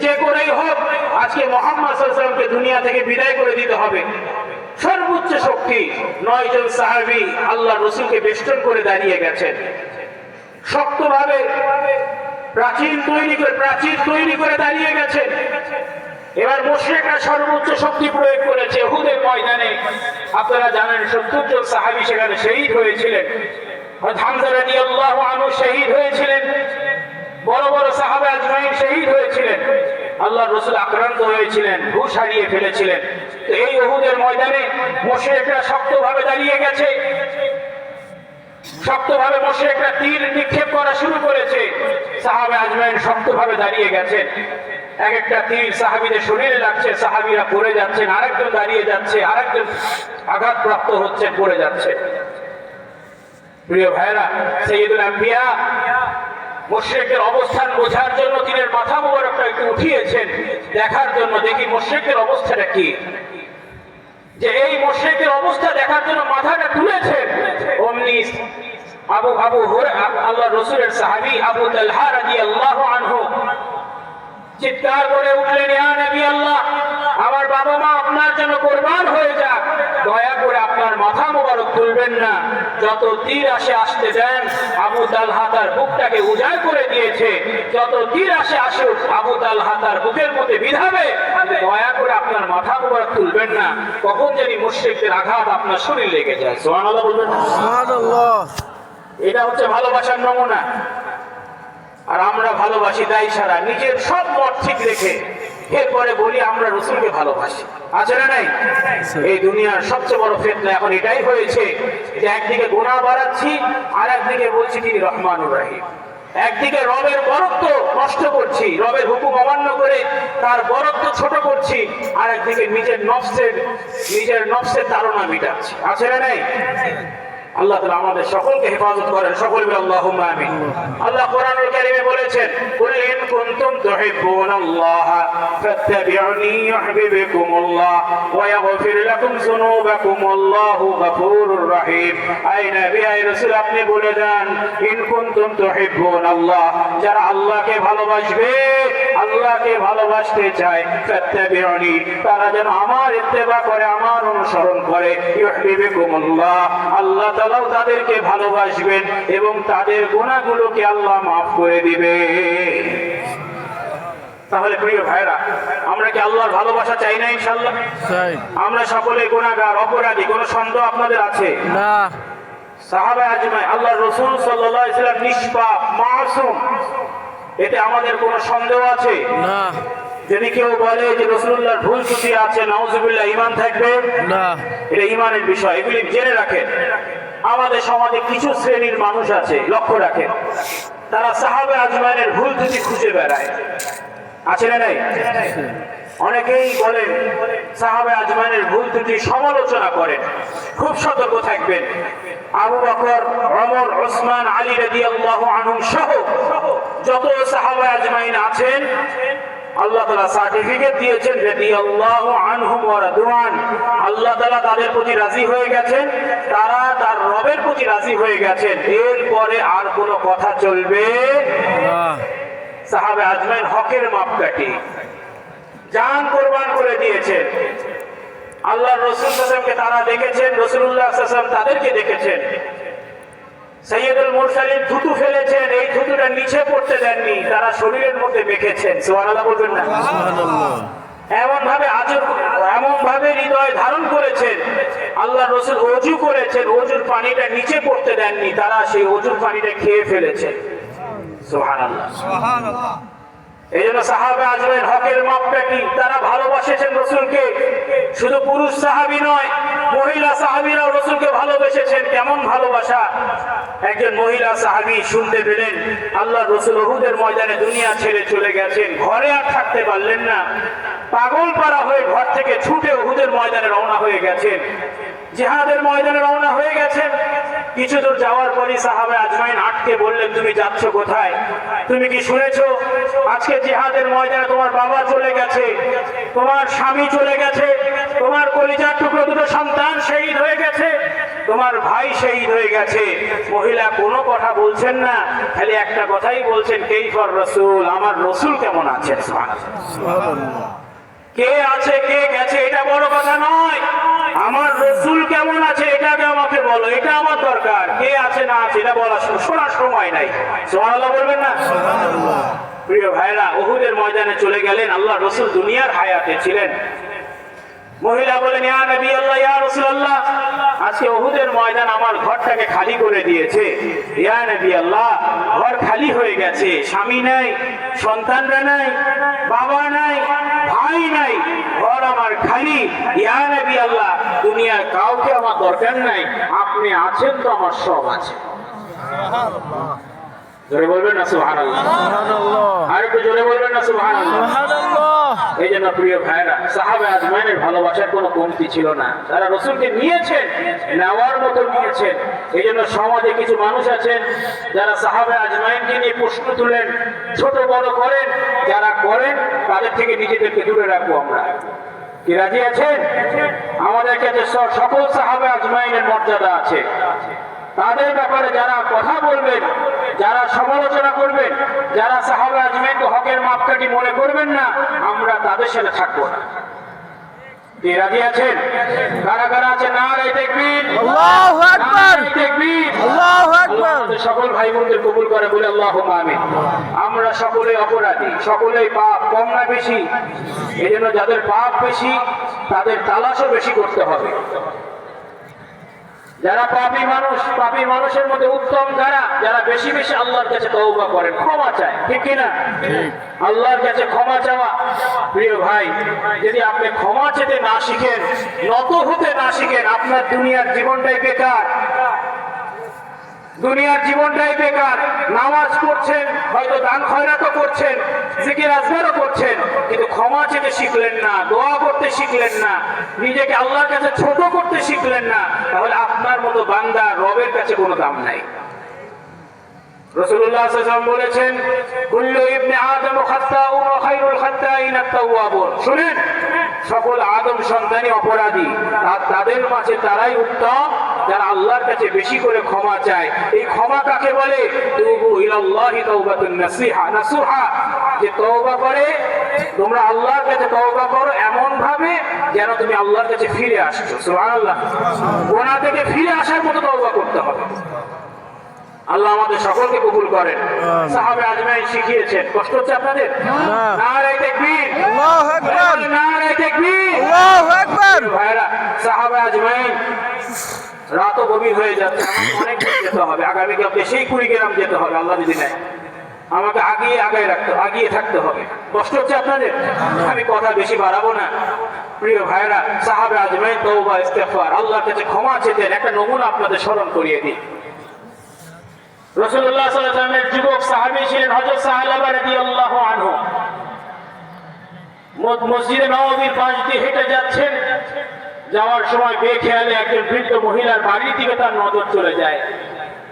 যে করেই হোক আজকে মুহাম্মদ সাল্লাল্লাহু আলাইহি ওয়াসাল্লামকে দুনিয়া থেকে বিদায় করে দিতে হবে। সর্বোচ্চ শক্তি 9 জন সাহাবী আল্লাহ রাসূলকে বেষ্টন করে দাঁড়িয়ে গেছেন, শক্তভাবে প্রাচীর তৈরি করে দাঁড়িয়ে গেছেন। এবার মুশরিকরা সর্বোচ্চ শক্তি প্রয়োগ করেছে উহুদের ময়দানে। আপনারা জানেন 70 জন সাহাবী সেখানে শহীদ হয়েছিলেন। হযরত হামজা রাদিয়াল্লাহু আনহু শহীদ হয়েছিলেন, বড় বড় সাহাবা আজমাইন শহীদ হয়েছিলেন। আল্লাহর রাসূল আক্রান্ত হয়েছিলেন, হুঁশ হারিয়ে ফেলেছিলেন। তো এই উহুদের ময়দানে মুশরিকরা শক্তভাবে দাঁড়িয়ে গেছে, শক্তভাবে মুশরিকরা তীর নিক্ষেপ করা শুরু করেছে। সাহাবা আজমাইন শক্তভাবে দাঁড়িয়ে গেছেন। এক একটা তীর সাহাবীদের শরীরে লাগছে, সাহাবীরা পড়ে যাচ্ছেন, আরেকজন দাঁড়িয়ে যাচ্ছে, আরেকজন আঘাতপ্রাপ্ত হচ্ছেন, পড়ে যাচ্ছে। প্রিয় ভাইরা, সাইয়্যিদুল আম্বিয়া মুশরিকদের অবস্থান বোঝার জন্য তীরের মাথা মোবারকটা একটু উঠিয়েছেন, দেখার জন্য দেখি মুশরিকদের অবস্থাটা কি। যে এই মুশরিকদের অবস্থা দেখার জন্য মাথাটা তুলেছেন, অমনি আল্লাহ রাসূলের সাহাবী আবু তালহা রাদিয়াল্লাহু আনহু চিৎকার করে উঠলেন, ইয়া নবী আল্লাহ, আমার বাবা মা আপনার জন্য কুরবান হয়ে যাক, দয়া করে আপনার মাথা মোবারক তুলবেন না। যত তীর আসতে দেন, আবু তালহা তার বুকটাকে উজাড় করে দিয়েছে। যত তীর আসুক, আবু তালহা তার বুকের মধ্যে বিঁধাবে, দয়া করে আপনার মাথা মোবারক তুলবেন না, কখন জানি মুশরিকদের আঘাত আপনার শরীর লেগে যায়। সুবহানাল্লাহ বলবেন না? সুবহানাল্লাহ। এটা হচ্ছে ভালোবাসার নমুনা। আর আমরা ভালোবাসি দায় সারা, নিজের সব মত ঠিক রেখে এরপরে বলি আমরা রাসূলকে ভালোবাসি। আছে না নাই? এই দুনিয়ার সবচেয়ে বড় ফিতনা এখন এটাই হয়েছে যে একদিকে গুনাহ বাড়াচ্ছি, আর একদিকে বলছি তিনি রহমানুর রহিম। একদিকে রবের বরত্ব নষ্ট করছি, রবের হুকুম অমান্য করে তার বরত্ব ছোট করছি, আর একদিকে নিজের নফসের তাড়না মিটাচ্ছি। আছে না নাই? আল্লাহ তাআলা আমাদের সকলকে হেফাজত করেন, সকলে বলি আল্লাহুম্মা আমিন। আল্লাহ কোরআনুল কারীমে বলেছেন, কুল ইন কুনতুম তুহিব্বুনাল্লাহ ফাত্তাবিউনি ইউহিব্বুকুমুল্লাহ ওয়া ইয়াগফির লাকুম যুনুবাকুম আল্লাহু গফুরুর রহিম। আয় নবী, আয় রাসূল, আপনি বলে দেন, ইন কুনতুম তুহিব্বুনাল্লাহ, যারা আল্লাহকে ভালোবাসবে, আল্লাহকে ভালোবাসতে চায়, ফাত্তাবিউনি, তারা যেন আমার ইত্তেবা করে, আমার অনুসরণ করে, ইউহিব্বুকুমুল্লাহ, আল্লাহ তাআলাও তাদেরকে ভালোবাসবেন এবং তাদের গুনাহগুলোকে আল্লাহ মাফ করে দিবে। তাহলে প্রিয় ভাইরা, আমরা কি আল্লাহর ভালোবাসা চাই না? ইনশাআল্লাহ চাই। আমরা সকলে গুনাহগার, অপরাধী, কোনো সন্দেহ আপনাদের আছে? না। সাহাবা আজমাইন, আল্লাহর রাসূল সাল্লাল্লাহু আলাইহি ওয়াসাল্লাম নিষ্পাপ, মাসুম, এতে আমাদের কোনো সন্দেহ আছে? না। যদি কেউ বলে যে রাসূলুল্লাহর ভুল ত্রুটি আছে, নাউজুবিল্লাহ, ঈমান থাকবে না। এটা ঈমানের বিষয়, এগুলি জেনে রাখেন। আমাদের সমাজে কিছু শ্রেণীর মানুষ আছে, লক্ষ্য রাখেন, তারা সাহাবা আজমাইনের ভুল ত্রুটি খুঁজে বেড়ায়। আছে না নাই? অনেকেই বলেন সাহাবা আজমাইনের ভুল ত্রুটি সমালোচনা করেন। খুব সতর্ক থাকবেন। আবু বকর, ওমর, ওসমান, আলী রাদিয়াল্লাহু আনহুম সহ যত সাহাবা আজমাইন আছেন, আল্লাহ তাআলা সার্টিফিকেট দিয়েছেন রাদিয়াল্লাহু আনহুম ওয়া রাদওয়ান। আল্লাহ তাআলা তাদের প্রতি রাজি হয়ে গেছেন, তারা তার রবের প্রতি রাজি হয়ে গেছেন। এরপরে আর কোনো কথা চলবে না। সাহাবা আজমাইন হকের মাপকাঠি, জান কোরবান করে দিয়েছেন। আল্লাহর রাসূল সাল্লাল্লাহু আলাইহি ওয়াসাল্লামকে তারা দেখেছেন, রাসূলুল্লাহ সাল্লাল্লাহু আলাইহি ওয়াসাল্লাম তাদেরকে দেখেছেন। সাইয়্যিদুল মুরসালিন থুতু ফেলেছেন, এই থুতুটা নিচে পড়তে দেননি, তারা শরীরের মধ্যে মেখেছেন। সুবহানাল্লাহ বলবেন না? সুবহানাল্লাহ। এমন ভাবে হৃদয় ধারণ করেছেন। আল্লাহর রাসূল ওযু করেছেন, ওযুর পানিটা নিচে পড়তে দেননি, তারা সেই ওযুর পানিটা খেয়ে ফেলেছেন। সুবহানাল্লাহ, সুবহানাল্লাহ। এই জন্য সাহাবা আজমাইন হকের মাপকাঠি, তারা ভালোবাসেছেন রাসূলকে। শুধু পুরুষ সাহাবী নয়, মহিলা সাহাবীরাও রাসূলকে ভালোবেসেছেন। কেমন ভালোবাসা! একজন মহিলা সাহাবী শুনতে পেলেন আল্লাহর রাসূল উহুদের ময়দানে দুনিয়া ছেড়ে চলে গেছেন, ঘরে আর থাকতে পারলেন না, পাগল পারা হয়ে ঘর থেকে ছুটে উহুদের ময়দানে রওনা হয়ে গেছেন, জিহাদের ময়দানে রওনা হয়ে গেছেন। কিছু দূর যাওয়ার পরই সাহাবা আজমাইন আটকে বললেন, তুমি যাচ্ছ কোথায়? তুমি কি শুনেছো আজকে জিহাদের ময়দানে তোমার বাবা চলে গেছে, তোমার স্বামী চলে গেছে, তোমার কলিজার টুকরো দুটো সন্তান শহীদ হয়ে গেছে, তোমার ভাই শহীদ হয়ে গেছে। মহিলা কোনো কথা বলছেন না, খালি একটা কথাই বলছেন, কাইফার রাসূল, আমার রাসূল কেমন আছেন? সুবহানাল্লাহ। কে আছে কে গেছে এটা বড় কথা নয়, আমার রাসূল কেমন আছে এটাকে আমাকে বলো, এটা আমার দরকার। কে আছে না আছে এটা বলা শোনার সময় নাই। সুবহানাল্লাহ বলবেন না? সুবহানাল্লাহ। প্রিয় ভাইরা, উহুদের ময়দানে চলে গেলেন, আল্লাহ রাসূল দুনিয়ার হায়াতে ছিলেন। মহিলা বলেন, ইয়া নবী আল্লাহ, ইয়া রাসূলুল্লাহ, আজকে উহুদের ময়দান আমার ঘরটাকে খালি করে দিয়েছে। ইয়া নবী আল্লাহ, ঘর খালি হয়ে গেছে, স্বামী নাই, সন্তানরা নাই, বাবা নাই, ভাই নাই, ঘর আমার খালি। ইয়া নবী আল্লাহ, দুনিয়ার কাউকে আমার দরকার নাই, আপনি আছেন তো আমার সব আছে। সুবহানাল্লাহ, জোরে বলবেন না সুবহানাল্লাহ? সুবহানাল্লাহ। আর একটু জোরে বলবেন না সুবহানাল্লাহ? সুবহানাল্লাহ। এই জন্য প্রিয় ভাইরা, সাহাবা আজমাইনের ভালোবাসার কোনো কমতি ছিল না। তারা রাসূলকে নিয়েছেন, নেওয়ার মতো নিয়েছেন। এই জন্য সমাজে কিছু মানুষ আছেন যারা সাহাবা আজমাইনকে নিয়ে প্রশ্ন তুলেন, ছোট বড় করেন। যারা করেন তাদের থেকে নিজেদেরকে দূরে রাখবো আমরা। কি রাজি আছেন? আমাদের কাছে সকল সাহাবা আজমাইনের মর্যাদা আছে। তাদের ব্যাপারে যারা কথা বলবেন, যারা সমালোচনা করবেন, যারা সাহাবা আজমাইনকে হকের মাপকাঠি মনে করবেন না, আমরা তাদের সাথে থাকবো না। কি রাজি আছেন? কারা কারা আছেন? নারে তাকবীর, আল্লাহু আকবার, নারে তাকবীর, আল্লাহু আকবার। আমাদের সকল ভাই বোনদের কবুল করে বলে আল্লাহুম্মা আমিন। আমরা সকলে অপরাধী, সকলেই পাপ, কম না বেশি। এই জন্য যাদের পাপ বেশি তাদের তালাশও বেশি করতে হবে। যারা পাপী মানুষ, পাপী মানুষের মধ্যে উত্তম যারা, যারা বেশি বেশি আল্লাহর কাছে তওবা করেন, ক্ষমা চায়, ঠিক কিনা? আল্লাহর কাছে ক্ষমা চাওয়া। প্রিয় ভাই, যদি আপনি ক্ষমা চেতে না শিখেন, নত হতে না শিখেন, আপনার দুনিয়ার জীবনটাই বেকার। দুনিয়ার জীবনটাই বেকার। নামাজ পড়ছেন, হয়তো দান খয়রাতও করছেন, জিকির আজকারও করছেন, কিন্তু ক্ষমা চেতে শিখলেন না, দোয়া করতে শিখলেন না, নিজেকে আল্লাহর কাছে ছোট করতে শিখলেন না, তাহলে আপনার মতো বান্দা রবের কাছে কোনো দাম নাই। রাসূলুল্লাহ সাল্লাল্লাহু আলাইহি ওয়াসাল্লাম বলেছেন, কুল্লু ইবনে আদম খাত্তাউন ওয়া খায়রুল খাত্তাইন আত-তাওয়াবুন। শুনেন, সকল আদম সন্তানই অপরাধী, আর তাদের মাঝে তারাই উত্তম যারা আল্লাহর কাছে বেশি করে ক্ষমা চায়। এই ক্ষমা কাকে বলে? তুবু ইলাল্লাহি তাওবাতুন নাসুহা, যে তওবা করে, তোমরা আল্লাহর কাছে তওবা করো এমন ভাবে যেন তুমি আল্লাহর কাছে ফিরে আসছো। সুবহানাল্লাহ। গুনাহ থেকে ফিরে আসার মতো তওবা করতে হবে। আল্লাহ আমাদের সকলকে কবুল করেন। সাহাবে আজমাইন শিখিয়েছেন। কষ্ট হচ্ছে আপনাদের? নারে তাকবীর, আল্লাহু আকবার, নারে তাকবীর, আল্লাহু আকবার। ভাইরা, সাহাবে আজমাইন, রাতও গভীর হয়ে যাচ্ছে, আমাকে অনেক দূর যেতে হবে। আগামীকালকে সেই কুড়িগ্রাম যেতে হবে আল্লাহ যদি নেয়। আমাকে আগিয়ে থাকতে হবে। কষ্ট হচ্ছে আপনাদের? আমি কথা বেশি বাড়াবো না। প্রিয় ভাইরা, সাহাবে আজমাইন তওবা ইস্তেগফার, আল্লাহর কাছে ক্ষমা চেতেন। একটা নমুনা আপনাদের স্মরণ করিয়ে দিই। রাসূলুল্লাহ সাল্লাল্লাহু আলাইহি ওয়াসাল্লামের যুবক সাহাবী ছিলেন হযরত সাহাবা রাদিয়াল্লাহু আনহু। মসজিদে নববীর পাশ দিয়ে হেঁটে যাচ্ছেন, যাওয়ার সময় বেখেয়ালে একজন বৃদ্ধ মহিলার বাড়ির দিকে তার নজর চলে যায়।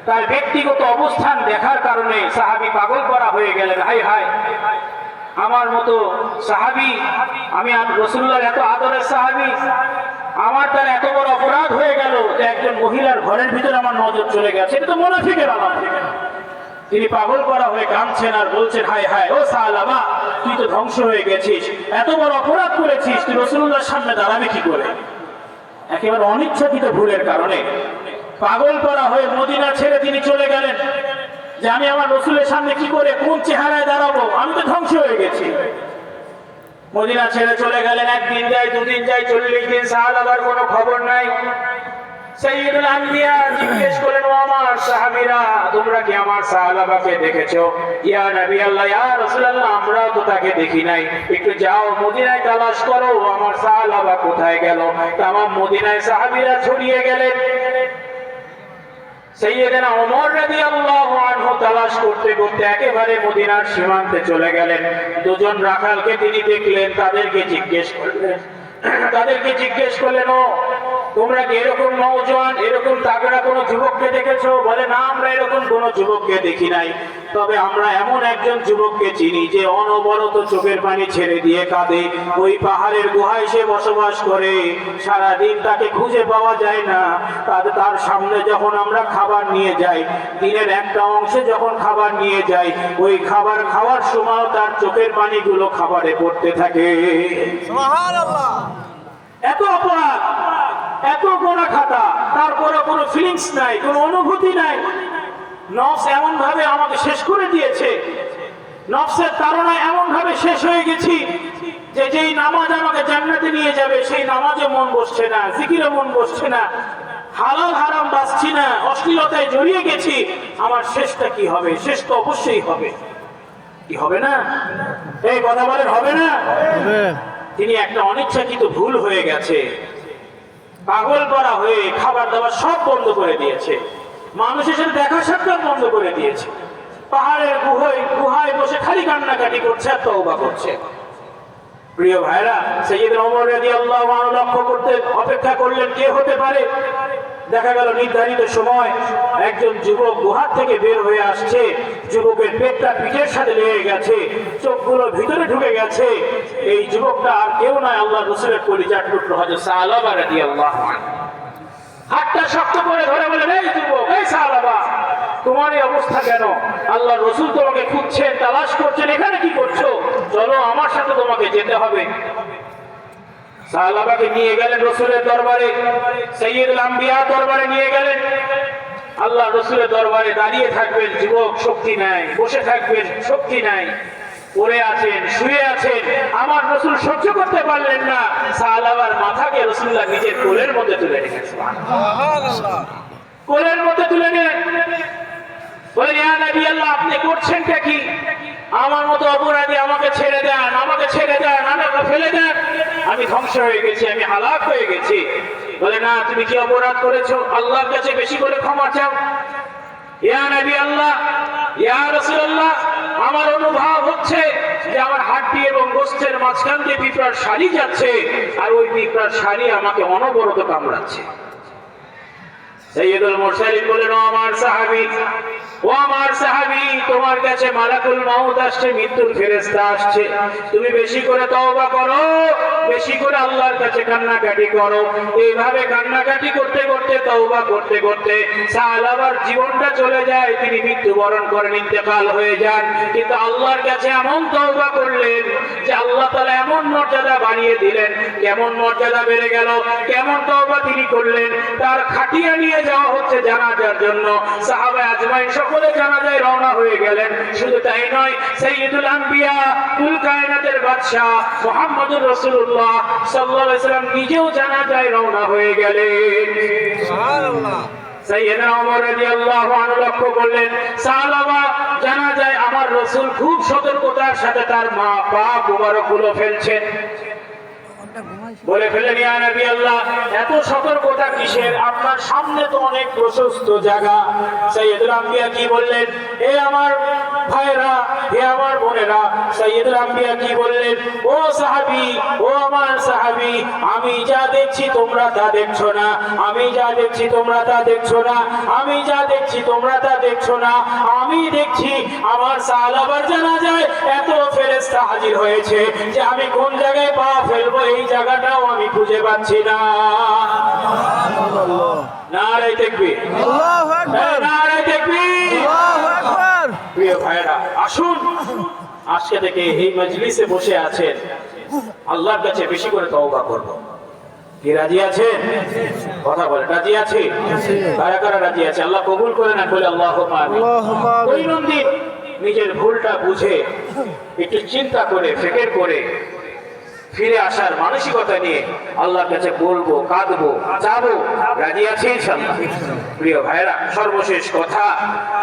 তার ব্যক্তিগত অবস্থান দেখার কারণে সাহাবী পাগল করা হয়ে গেলেন। হায় হায়, আমার মতো সাহাবী, আমি রাসূলুল্লাহর এত আদরের সাহাবী, আমার তার এত বড় অপরাধ হয়ে গেল যে একজন মহিলার ঘরের ভিতরে আমার নজর চলে গেছে। এটা তো মুনাফিকের আলামত। তিনি পাগল করা হয়ে কাঁদছেন আর বলছেন, হায় হায়, ও সাহাবা, তুই তো ধ্বংস হয়ে গেছিস, এত বড় অপরাধ করেছিস, তুই রাসূলুল্লাহর সামনে দাঁড়াবি কি করে? একেবারে অনিচ্ছাকৃত ভুলের কারণে পাগল করা হয়ে মদিনা ছেড়ে তিনি চলে গেলেন যে আমি আমার রাসূলের সামনে কি করে, কোন চেহারায় দাঁড়াবো, আমি তো ধ্বংস হয়ে গেছি। মদিনা ছেড়ে চলে গেলেন। একদিন যায়, দুদিন যায়, 40 দিন, সাহাবার কোনো খবর নাই। সাইয়্যিদুল আম্বিয়া জিজ্ঞেস করলেন, ও আমার সাহাবীরা, তোমরা কি আমার সাহাবাকে দেখেছো? ইয়া নবী আল্লাহ, ইয়া রাসূলুল্লাহ, আমরাও তো তাকে দেখি নাই। একটু যাও মদিনায় তালাশ করো, আমার সাহাবা কোথায় গেল? তামাম মদিনায় সাহাবীরা ছড়িয়ে গেলেন। সাইয়্যিদনা ওমর রাদিয়াল্লাহু আনহু তালাশ করতে করতে একেবারে মদিনার সীমান্তে চলে গেলেন। দুজন রাখালকে তিনি দেখলেন, তাদেরকে জিজ্ঞেস করলেন, ও তোমরা কি এরকম নওজোয়ান, এরকম তাগড়া কোন যুবককে দেখেছো? বলে, না, আমরা এরকম কোন যুবককে দেখি নাই, তবে আমরা এমন একজন যুবককে চিনি যে অনবরত চোখের পানি ছেড়ে দিয়ে কাঁদে। ওই পাহাড়ের গুহায় সে বসবাস করে, সারাদিন তাকে খুঁজে পাওয়া যায় না। তার সামনে যখন আমরা খাবার নিয়ে যাই, দিনের একটা অংশে যখন খাবার নিয়ে যাই, ওই খাবার খাওয়ার সময় তার চোখের পানিগুলো খাবারে পড়তে থাকে। সুবহানাল্লাহ। এত অপরাধ, এত গোনা খাতা, তারপরে কোনো ফিলিংস নাই, কোনো অনুভূতি নাই। নফস এমন ভাবে আমাকে শেষ করে দিয়েছে, নফসের তাড়নায় এমন ভাবে শেষ হয়ে গেছি যে যেই নামাজ আমাকে জান্নাতে নিয়ে যাবে সেই নামাজে মন বসছে না, জিকিরে মন বসছে না, হালাল হারাম বাঁচছি না, অশ্লীলতায় জড়িয়ে গেছি। আমার শেষটা কি হবে? শেষ তো অবশ্যই হবে। কি হবে না? এই কথা বলেন, হবে না? তিনি একটা অনিচ্ছাকৃত ভুল হয়ে গেছে, পাগল করা হয়ে খাবার দাবার সব বন্ধ করে দিয়েছে, মানুষের সাথে দেখা সাক্ষাৎ বন্ধ করে দিয়েছে, পাহাড়ের গুহায় বসে খালি কান্নাকাটি করছে আর তওবা করছে। প্রিয় ভাইরা, সাইয়্যিদনা ওমর রাদিয়াল্লাহু আনহু লক্ষ্য করতে অপেক্ষা করলেন কে হতে পারে। দেখা গেল নির্ধারিত সময় একজন যুবক গুহার থেকে বের হয়ে আসছে। যুবকের পেটটা পিঠের সাথে লেগে গেছে, চোখগুলো ভিতরে ঢুকে গেছে। এই যুবকটা আর কেউ নয়, আল্লাহর রাসূলের কলিজার টুকরো হযরত সাহাবা রাদিয়াল্লাহু আনহু। হাতটা শক্ত করে ধরে বলেন, এই যুবক, এই সাহাবা, তোমার এই অবস্থা কেন? আল্লাহর রাসূল তোমাকে খুঁজছেন, তালাশ করছেন, এখানে কি করছো? চলো আমার সাথে, তোমাকে যেতে হবে। সাহাবাকে নিয়ে গেলেন রাসূলের দরবারে, সাইয়্যিদুল আম্বিয়া দরবারে নিয়ে গেলেন। আল্লাহ রাসূলের দরবারে দাঁড়িয়ে থাকবেন, যুবক শক্তি নাই, বসে থাকবেন শক্তি নাই, পড়ে আছেন, শুয়ে আছেন। আমার রাসূল সহ্য করতে পারলেন না, সাহাবার মাথাকে রাসূলুল্লাহ নিজের কোলের মধ্যে তুলে নিলেন। সুবহানাল্লাহ। কোলের মধ্যে তুলে নিলেন। বলেন, ইয়া নবী আল্লাহ, আপনি করছেনটা কি? আমার মতো অপরাধী, আমাকে ছেড়ে দেন, আমাকে ছেড়ে দেন, আমাকে ফেলে দেন, আমি ধ্বংস হয়ে গেছি, আমি হালাক হয়ে গেছি। বলে, না, তুমি কি অপরাধ করেছো? আল্লাহর কাছে বেশি করে ক্ষমা চাও। ইয়া নবী আল্লাহ, ইয়া রাসূলুল্লাহ, আমার অনুভব হচ্ছে যে আমার হাড্ডি এবং গোশতের মাঝখান দিয়ে পিঁপড়ার শাড়ি যাচ্ছে, আর ওই পিঁপড়ার শাড়ি আমাকে অনবরত কামড়াচ্ছে। সাইয়্যিদুল মুরসালিন বলেন, ও আমার সাহাবী, ও আমার সাহাবী, তোমার কাছে মালাকুল মাউত আসছে, মৃত্যুর ফেরেশতা আসছে, তুমি বেশি করে তওবা করো, বেশি করে আল্লাহর কাছে কান্নাকাটি করো। এইভাবে কান্নাকাটি করতে করতে, তওবা করতে করতে সাহাবার জীবনটা চলে যায়, তিনি মৃত্যুবরণ করেন, ইন্তেকাল হয়ে যান। কিন্তু আল্লাহর কাছে এমন তওবা করলেন যে আল্লাহ তাআলা এমন মর্যাদা বানিয়ে দিলেন। কেমন মর্যাদা বেড়ে গেল, কেমন তওবা তিনি করলেন। তার খাটিয়া নিয়ে যাওয়া হচ্ছে জানাজার জন্য, সাহাবা আজমাইন সকলে জানাজায় রওনা হয়ে গেলেন। শুধু তাই নয়, সাইয়্যিদুল আম্বিয়া, কুল কায়নাতের বাদশা মুহাম্মদুর রাসূলুল্লাহ সাল্লাল্লাহু আলাইহি ওয়াসাল্লাম নিজেও জানাজায় রওনা হয়ে গেলেন। সুবহানাল্লাহ। সাইয়্যিদনা ওমর রাদিয়াল্লাহু আনহু লক্ষ্য করলেন, সাহাবা জানাজায় আমার রাসূল খুব সতর্কতার সাথে তার পা মুবারকগুলো ফেলছেন। বলে ফেলেন, ইয়া নবী আল্লাহ, এত সতর্কতা কিসের? আপনার সামনে তো অনেক প্রশস্ত জায়গা। সাইয়্যিদুল আম্বিয়া কি বললেন, হে আমার ভাইরা, হে আমার বোনেরা, সাইয়্যিদুল আম্বিয়া কি বললেন, ও সাহাবী, ও আমার সাহাবী, আমি যা দেখছি তোমরা তা দেখছো না, আমি যা দেখছি তোমরা তা দেখছো না, আমি যা দেখছি তোমরা তা দেখছো না। আমি দেখছি আমার সাহাবার জানাজায় এত ফেরেশতা হাজির হয়েছে যে আমি কোন জায়গায় পা ফেলবো এই জায়গাটাও আমি খুঁজে পাচ্ছি না। নারে তাকবীর, আল্লাহু আকবার, নারে তাকবীর, আল্লাহু আকবার। প্রিয় ভাইরা, আসুন আজকে থেকে এই মজলিসে বসে আছেন, আল্লাহর কাছে বেশি করে তওবা করব। কি রাজি আছেন? কথা বলে রাজি আছে? কারা কারা রাজি আছে? আল্লাহ কবুল করে না, বলে আল্লাহুম্মা আমিন। আল্লাহুম্মা আমিন। দৈনন্দিন নিজের ভুলটা বুঝে একটু চিন্তা করে, ফিকির করে ফিরে আসার মানসিকতা নিয়ে আল্লাহর কাছে বলবো, কাঁদবো, যাবো। রাজি আছে ইনশাআল্লাহ? প্রিয় ভাইরা, সর্বশেষ কথা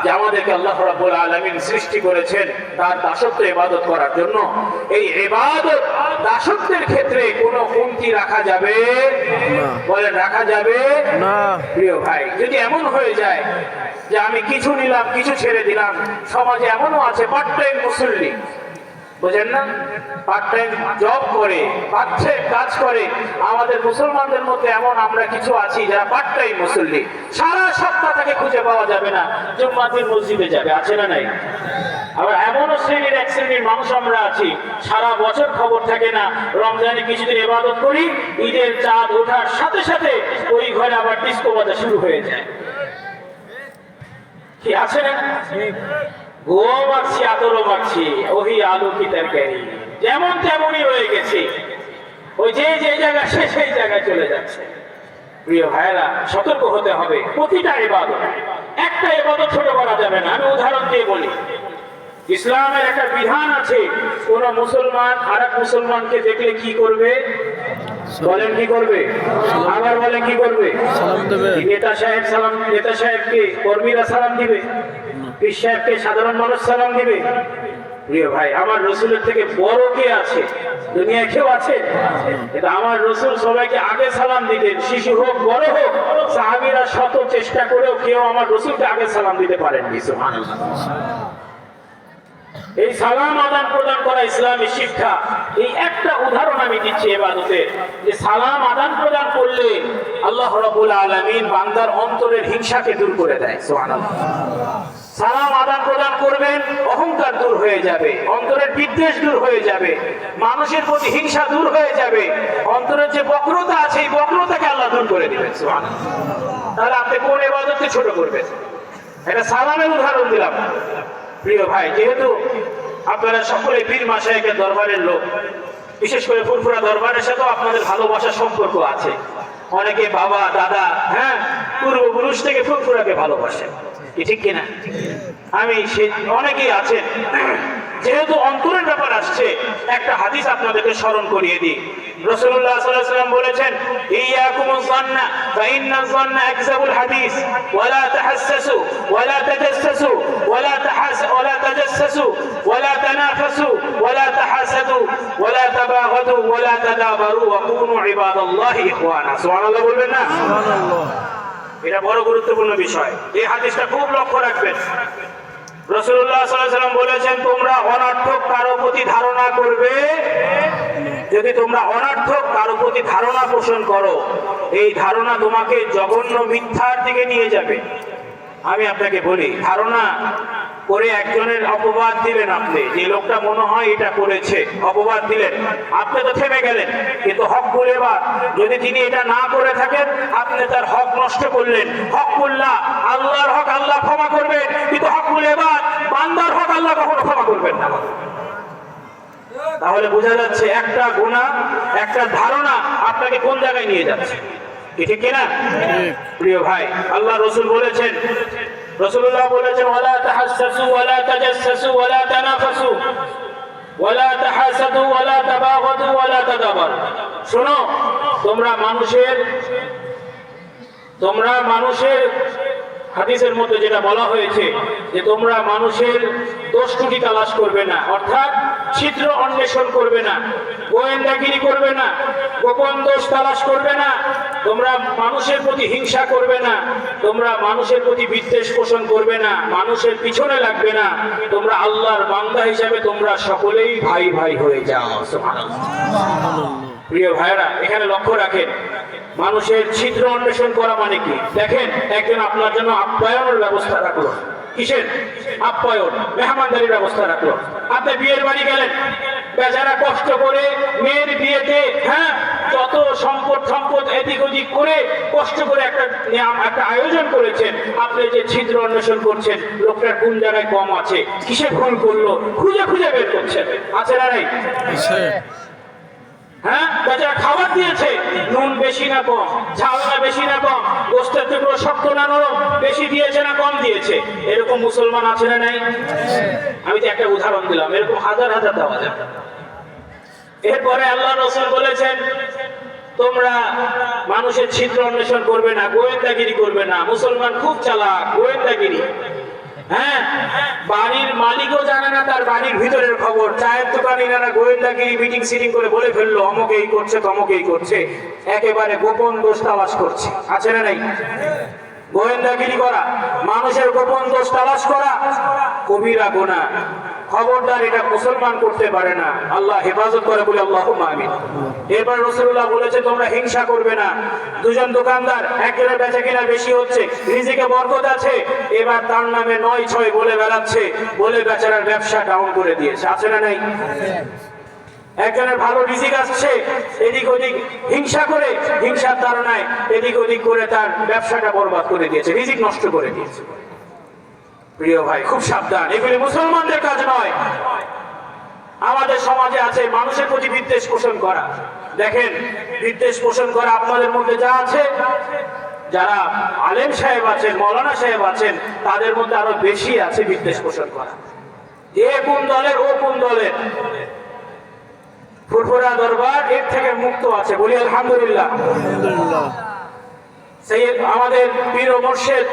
যে আমাদেরকে আল্লাহ রাব্বুল আলামিন সৃষ্টি করেছেন তার দাসত্ব ইবাদত করার জন্য। এই ইবাদত দাসত্বের ক্ষেত্রে কোনো কমতি রাখা যাবে না। বলেন, রাখা যাবে না। প্রিয় ভাই, যদি এমন হয়ে যায় যে আমি কিছু নিলাম, কিছু ছেড়ে দিলাম। সমাজে এমনও আছে পার্ট টাইম মুসল্লি, বুঝেন না, পার্ট টাইম জব করে, পার্ট টাইম কাজ করে। আমাদের মুসলমানদের মধ্যে এমন আমরা কিছু আছি যারা পার্ট টাইম মুসল্লি, সারা সপ্তাহ তাকে খুঁজে পাওয়া যাবে না, জুম্মার দিন মসজিদে যাবে, আছে না নাই? আবার এমনও শ্রেণীর, এক শ্রেণীর মানুষ আমরা আছি, সারা বছর খবর থাকে না, রমজানে কিছুদিন ইবাদত করি, ঈদের চাঁদ ওঠার সাথে সাথে ওই ঘরে আবার ডিস্কো বাজা শুরু হয়ে যায়। কি আছে না? গোয়া মারছি, আদরও মারছি, ওই আলু কি তরকারি, যেমন তেমনই রয়ে গেছে। ওই যে যে জায়গা সে সেই জায়গায় চলে যাচ্ছে। প্রিয় ভাইরা, সতর্ক হতে হবে। প্রতিটা ইবাদত, একটা ইবাদত ছোট করা যাবে না। আমি উদাহরণ দিয়ে বলি, ইসলামের একটা বিধান আছে, কোন মুসলমান আরেক মুসলমানকে দেখলে কি করবে? বলেন কি করবে? আবার বলেন কি করবে? সালাম দেবে। নেতা সাহেব সালাম, নেতা সাহেবকে কর্মীরা সালাম দিবে, পীর সাহেবকে সাধারণ মানুষ সালাম দিবে। প্রিয় ভাই, আমার রসুলের থেকে বড় কে আছে? দুনিয়ায় কেউ আছে? কিন্তু আমার রসুল সবাইকে আগে সালাম দিতেন, শিশু হোক বড় হোক। সাহাবীরা শত চেষ্টা করেও কেউ আমার রসুলকে আগে সালাম দিতে পারেননি। সুবহানাল্লাহ। এই সালাম আদান প্রদান করা ইসলামী শিক্ষা। এই একটা উদাহরণ আমি দিচ্ছি ইবাদতের, যে সালাম আদান প্রদান করলে আল্লাহ রাব্বুল আলামিন বান্দার অন্তরের হিংসাকে দূর করে দেয়। সুবহানাল্লাহ। সালাম আদান প্রদান করবেন, অহংকার দূর হয়ে যাবে, অন্তরের বিদ্বেষ দূর হয়ে যাবে, মানুষের প্রতি হিংসা দূর হয়ে যাবে, অন্তরের যে বক্রতা আছে এই বক্রতাকে আল্লাহ দূর করে দিবেন। সুবহানাল্লাহ। তাহলে আপনি কোন ইবাদতকে ছোট করবেন? এটা সালামের উদাহরণ দিলাম। প্রিয় ভাই, যেহেতু আপনারা সকলে পীর মাশায়েখের দরবারের লোক, বিশেষ করে ফুরফুরা দরবারের সাথেও আপনাদের ভালোবাসার সম্পর্ক আছে। অনেকে বাবা দাদা, হ্যাঁ, পূর্বপুরুষ থেকে ফুরফুরাকে ভালোবাসেন, কি ঠিক কিনা? আমি অনেকেই আছেন, যেহেতু অন্তরের ব্যাপার আসছে, একটা হাদিস আপনাদেরকে স্মরণ করিয়ে দিই। রাসূলুল্লাহ সাল্লাল্লাহু আলাইহি ওয়াসাল্লাম বলেছেন, ইয়াকুমুজ যান্না ফাইন্নাজ যান্না আকযাবুল হাদিস ওয়ালা তাহাসসাসু ওয়ালা তাজাসসাসু ওয়ালা তাজাসসাসু ওয়ালা তানাফাসু ওয়ালা তাহাসাদু ওয়ালা তাবাগাদু ওয়ালা তাদাবারু ওয়া কুনু ইবাদাল্লাহি ইখওয়ানা। সুবহানাল্লাহ বলবেন না? সুবহানাল্লাহ। এটা বড় গুরুত্বপূর্ণ বিষয়, এই হাদিসটা খুব লক্ষ্য রাখবেন। রাসূলুল্লাহ সাল্লাল্লাহু আলাইহি ওয়াসাল্লাম বলেছেন, তোমরা অনর্থক কারো প্রতি ধারণা করবে, যদি তোমরা অনর্থক কারো প্রতি ধারণা পোষণ করো, এই ধারণা তোমাকে জঘন্য মিথ্যার দিকে নিয়ে যাবে। আমি আপনাকে বলি, ধারণা করে একজনের অপবাদ দিলেন, আপনি যে লোকটা মনে হয় এটা করেছে, অপবাদ দিলেন, আপনি তো থেমে গেলেন, কিন্তু হক বলে বা যদি তিনি এটা না করে থাকেন, আপনি তার হক নষ্ট করলেন। হক বললা আল্লাহর হক আল্লাহ ক্ষমা করবেন, কিন্তু হক বলে বা বান্দার হক আল্লাহ কখনো ক্ষমা করবেন না। তাহলে বোঝা যাচ্ছে একটা গুনাহ, একটা ধারণা আপনাকে কোন জায়গায় নিয়ে যাচ্ছে, ঠিক কিনা? প্রিয় ভাই, আল্লাহ রাসূল বলেছেন, রাসূলুল্লাহ বলেছেন, ওয়ালা তাহাসসু ওয়ালা তাজাসসু ওয়ালা তানাফাসু ওয়ালা তাহাসাদু ওয়ালা তাবাগাদু ওয়ালা তাদাবারু। শোনো, তোমরা মানুষের হাদিসের মধ্যে যেটা বলা হয়েছে যে তোমরা মানুষের দোষ ত্রুটি তালাশ করবে না, অর্থাৎ ছিদ্র অন্বেষণ করবে না, গোয়েন্দাগিরি করবে না, গোপন দোষ তালাশ করবে না, তোমরা মানুষের প্রতি হিংসা করবে না, তোমরা মানুষের প্রতি বিদ্বেষ পোষণ করবে না, মানুষের পিছনে লাগবে না, তোমরা আল্লাহর বান্দা হিসাবে তোমরা সকলেই ভাই ভাই হয়ে যাও। সুবহানাল্লাহ। প্রিয় ভাইরা, এখানে লক্ষ্য রাখেন, মানুষের ছিদ্র অন্বেষণ করা মানে কি? দেখেন, একজন আপনার জন্য আপ্যায়নের ব্যবস্থা রাখলো, কিসের আপ্যায়ন? মেহমানদারির ব্যবস্থা রাখলো। আপনি বিয়ের বাড়ি গেলেন, বেচারা কষ্ট করে মেয়ের বিয়েতে যত সম্পদ এদিক ওদিক করে কষ্ট করে একটা আয়োজন করেছেন, আপনি যে ছিদ্র অন্বেষণ করছেন, লোকটার কোন জায়গায় কম আছে, কিসে ভুল করলো, খুঁজে খুঁজে বের করছেন, আছে না নাই? বেচারা খাবার দিয়েছে, নুন বেশি না কম, ঝাল না বেশি না কম, গোস্তের টুকরো শক্ত না নরম, বেশি দিয়েছে না কম দিয়েছে, এরকম মুসলমান আছে না নাই? আমি তো একটা উদাহরণ দিলাম, এরকম হাজার হাজার দেওয়া যায়। এরপরে আল্লাহ রাসূল বলেছেন, তোমরা মানুষের ছিদ্র অন্বেষণ করবে না, গোয়েন্দাগিরি করবে না। মুসলমান খুব চালাক, গোয়েন্দাগিরি। বাড়ির মালিকও জানে না তার বাড়ির ভিতরের খবর, চায়ের দোকানিরা গোয়েন্দাগিরি মিটিং সিটিং করে বলে ফেললো, অমুক এই করছে তমুক এই করছে, একেবারে গোপন দোষ তালাশ করছে, আছে না নাই? গোয়েন্দাগিরি করা, মানুষের গোপন দোষ তালাশ করা কবিরা গুনাহ। খবরদার, এটা মুসলমান করতে পারে না। আল্লাহ হেফাজত করে বলে আল্লাহুম্মা আমিন। এরপর রাসূলুল্লাহ বলেছে, তোমরা হিংসা করবে না। দুজন দোকানদার, একজনের বেচা কিনা বেশি হচ্ছে, রিজিকে বরকত আছে, এবার তার নামে ৯-৬ বলে বেড়াচ্ছে, বলে বেচারার ব্যবসা ডাউন করে দিয়েছে, আছে না নাই? একজনের ভালো রিজিক আসছে, এদিক ওদিক হিংসা করে, হিংসার তাড়নায় এদিক ওদিক করে তার ব্যবসাটা বরবাদ করে দিয়েছে, রিজিক নষ্ট করে দিয়েছে। প্রিয় ভাই, খুব সাবধান, এগুলি মুসলমানদের কাজ নয়। আমাদের সমাজে আছে মানুষের প্রতি বিদ্বেষ পোষণ করা। দেখেন, বিদ্বেষ পোষণ করা আপনাদের মধ্যে যা আছে, যারা আলেম সাহেব আছেন, মৌলানা সাহেব আছেন, তাদের মধ্যে আরো বেশি আছে বিদ্বেষ পোষণ করা। এ কোন দলের, ও কোন দলের। ফুরফুরা দরবার এর থেকে মুক্ত আছে, বলি আলহামদুলিল্লাহ। সেই আমাদের পীর ও মুর্শিদ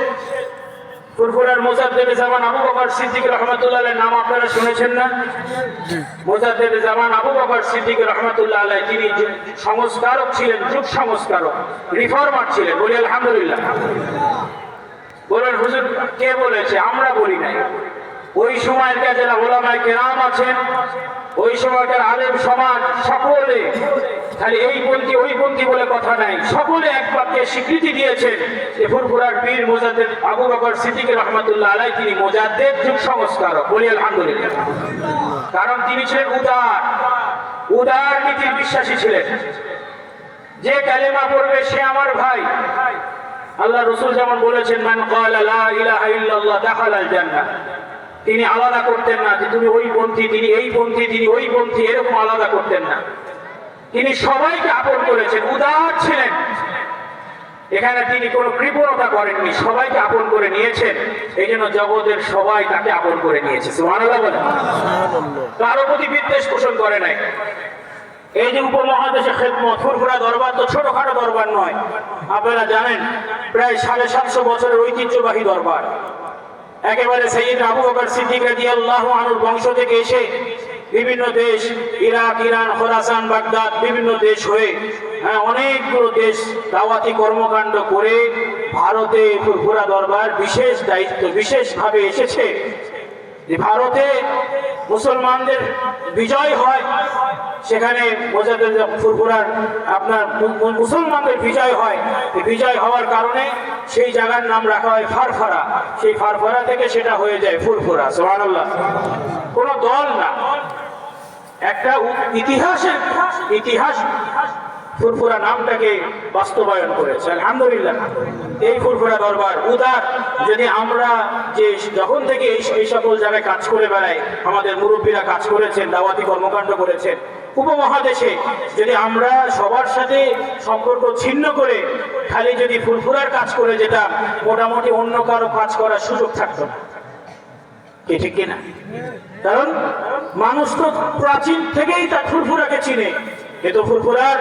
ফুরফুরার মুজাদ্দেদে জামান আবু বকর সিদ্দিক রাহমাতুল্লাহ আলাইহির নাম আপনারা শুনেছেন না? মুজাদ্দেদে জামান আবু বকর সিদ্দিক রাহমাতুল্লাহ আলাইহি, তিনি সংস্কারক ছিলেন, যুগ সংস্কারক, রিফর্মার ছিলেন, বলি আলহামদুলিল্লাহ। বলেন, হুজুর কে বলেছে? আমরা বলি নাই। ওই সময়কার যারা ওলামায়ে কেরাম আছেন, ওই সময়কার আলেম সমাজ, সকলে, খালি এই পন্থী ওই পন্থী বলে কথা নাই, সকলে এক বাক্যে স্বীকৃতি দিয়েছেন যে ফুরফুরার পীর মুজাদ্দেদ আবু বকর সিদ্দিক রাহমাতুল্লাহ আলাইহি তিনি মুজাদ্দেদ, যুগ সংস্কারক, বলি আলহামদুলিল্লাহ। কারণ তিনি ছিলেন উদার নীতির বিশ্বাসী ছিলেন। যে কালেমা পড়বে সে আমার ভাই। আল্লাহ রাসূল যেমন বলেছেন, মান ক্বালা লা ইলাহা ইল্লাল্লাহ দাখালাল জান্নাহ। তিনি আলাদা করতেন না যে তুমি ওই পন্থী, তিনি এই পন্থী, তিনি ওই পন্থী, এরকম আলাদা করতেন না। তিনি সবাইকে আপন করেছেন, উদার ছিলেন। এখানে তিনি কোনো কৃপণতা করেননি, সবাইকে আপন করে নিয়েছেন। এই জন্য জগতের সবাই তাকে আপন করে নিয়েছে, সুবহানাল্লাহ বলেন। কারো প্রতি বিদ্বেষ পোষণ করে নাই। এই যে উপমহাদেশে খেদমত, ফুরফুরা দরবার তো ছোটখাটো দরবার নয়, আপনারা জানেন, প্রায় 750 বছরের ঐতিহ্যবাহী দরবার। একেবারে সাইয়্যিদ আবু বকর সিদ্দিক রাদিয়াল্লাহু আনহুর বংশ থেকে এসে বিভিন্ন দেশ, ইরাক, ইরান, খোরাসান, বাগদাদ, বিভিন্ন দেশ হয়ে অনেকগুলো দেশ দাওয়াতি কর্মকাণ্ড করে ভারতে ফুরফুরা দরবার বিশেষ দায়িত্ব বিশেষভাবে এসেছে যে ভারতে মুসলমানদের বিজয় হয়, সেখানে ফুরফুরার আপনার মুসলমানদের বিজয় হয়। বিজয় হওয়ার কারণে সেই জায়গার নাম রাখা হয় ফারফারা। সেই ফারফারা থেকে সেটা হয়ে যায় ফুরফুরা। সুবহানাল্লাহ। কোনো দল না, একটা ইতিহাস ফুরফুরা নামটাকে বাস্তবায়ন করেছে। আলহামদুলিল্লাহ। এই ফুরফুরা দরবার উদার, যদি আমরা যে যখন থেকে এই সকল জায়গায় কাজ করে বেড়াই, আমাদের মুরব্বীরা কাজ করেছেন, দাওয়াতি কর্মকাণ্ড করেছেন উপমহাদেশে, যদি আমরা সবার সাথে সম্পর্ক ছিন্ন করে খালি যদি ফুরফুরার কাজ করে যেতাম, মোটামুটি অন্য কারো কাজ করার সুযোগ থাকতো না। কি ঠিক কিনা? কারণ মানুষ তো প্রাচীন থেকেই তার ফুরফুরাকে চিনে। কিন্তু ফুরফুরার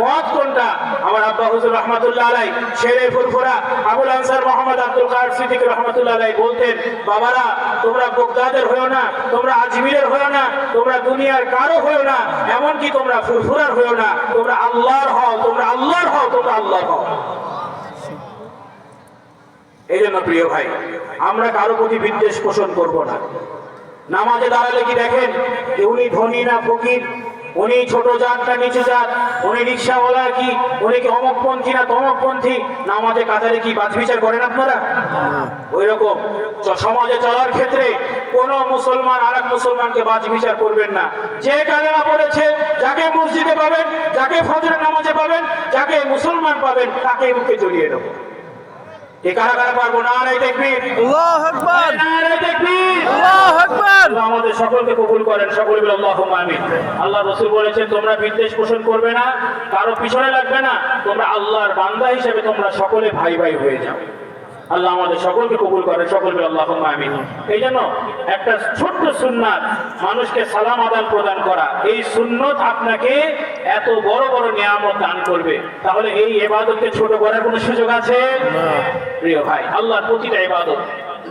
মত কোনটা? আমার আব্বা হুজুর রহমাতুল্লাহ আলাই শেরে ফুরফুরা আবুল আনসার মোহাম্মদ আব্দুল কাদের সিদ্দিক রহমাতুল্লাহ আলাই বলতেন, বাবারা তোমরা বগদাদের হয়েও না, তোমরা আজমিরের হয়েও না, তোমরা দুনিয়ার কারো হয়েও না, এমনকি তোমরা ফুরফুরার হয়েও না, তোমরা আল্লাহর হও, তোমরা আল্লাহর হও, তোমরা আল্লাহর হও। এই জন্য প্রিয় ভাই, আমরা কারো প্রতি বিদ্বেষ পোষণ করব না। নামাজে দাঁড়ালে কি দেখেন যে উনি ধনী না ফকির, উনি ছোট জাত না নিচু জাত, উনি রিক্সাওয়ালা কি, উনি কি অমকপন্থী না তমকপন্থী, নামাজে কাতারে কি বাছ বিচার করেন আপনারা? ওই রকম সমাজে চলার ক্ষেত্রে কোন মুসলমান আর এক মুসলমানকে বাছ বিচার করবেন না। যে কালেমা পড়েছে, যাকে মসজিদে পাবেন, যাকে ফজরের নামাজে পাবেন, যাকে মুসলমান পাবেন, তাকে মুখে জড়িয়ে দেবো। কারা কারা পারবো? নারে তাকবীর, আল্লাহু আকবার, নারে তাকবীর, আল্লাহু আকবার। আল্লাহ আমাদের সকলকে কবুল করেন, সকলে বলে আল্লাহুম্মা আমিন। আল্লাহ রাসূল বলেছেন, তোমরা বিদ্বেষ পোষণ করবে না, কারো পিছনে লাগবে না, তোমরা আল্লাহর বান্দা হিসেবে তোমরা সকলে ভাই ভাই হয়ে যাও। আল্লাহ আমাদের সকলকে কবুল করেন, সকলে বলে আল্লাহুম্মা আমিন। এই জন্য একটা ছোট্ট সুন্নাত, মানুষকে সালাম আদান প্রদান করা, এই সুন্নত আপনাকে এত বড় বড় নিয়ামত দান করবে। তাহলে এই ইবাদতকে ছোট করার কোনো সুযোগ আছে? প্রিয় ভাই, আল্লাহর প্রতিটা ইবাদত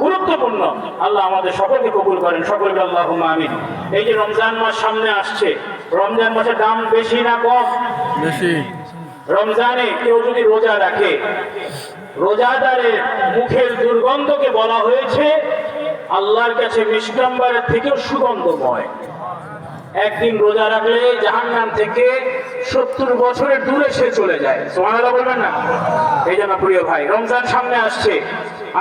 গুরুত্বপূর্ণ। আল্লাহ আমাদের সকলকে কবুল করেন, সকলে বলে আল্লাহুম্মা আমিন। এই যে রমজান মাস সামনে আসছে, রমজান মাসের দাম বেশি না কম? বেশি। রমজানে কেউ যদি রোজা রাখে, রোজাদারের মুখের দুর্গন্ধকে বলা হয়েছে আল্লাহর কাছে মিষ্টাম্বারের থেকেও সুগন্ধময়। একদিন রোজা রাখলে জাহান্নাম থেকে 70 বছরের দূরে সে চলে যায়। সুবহানাল্লাহ বলবেন না? এই জন্য প্রিয় ভাই, রমজান সামনে আসছে,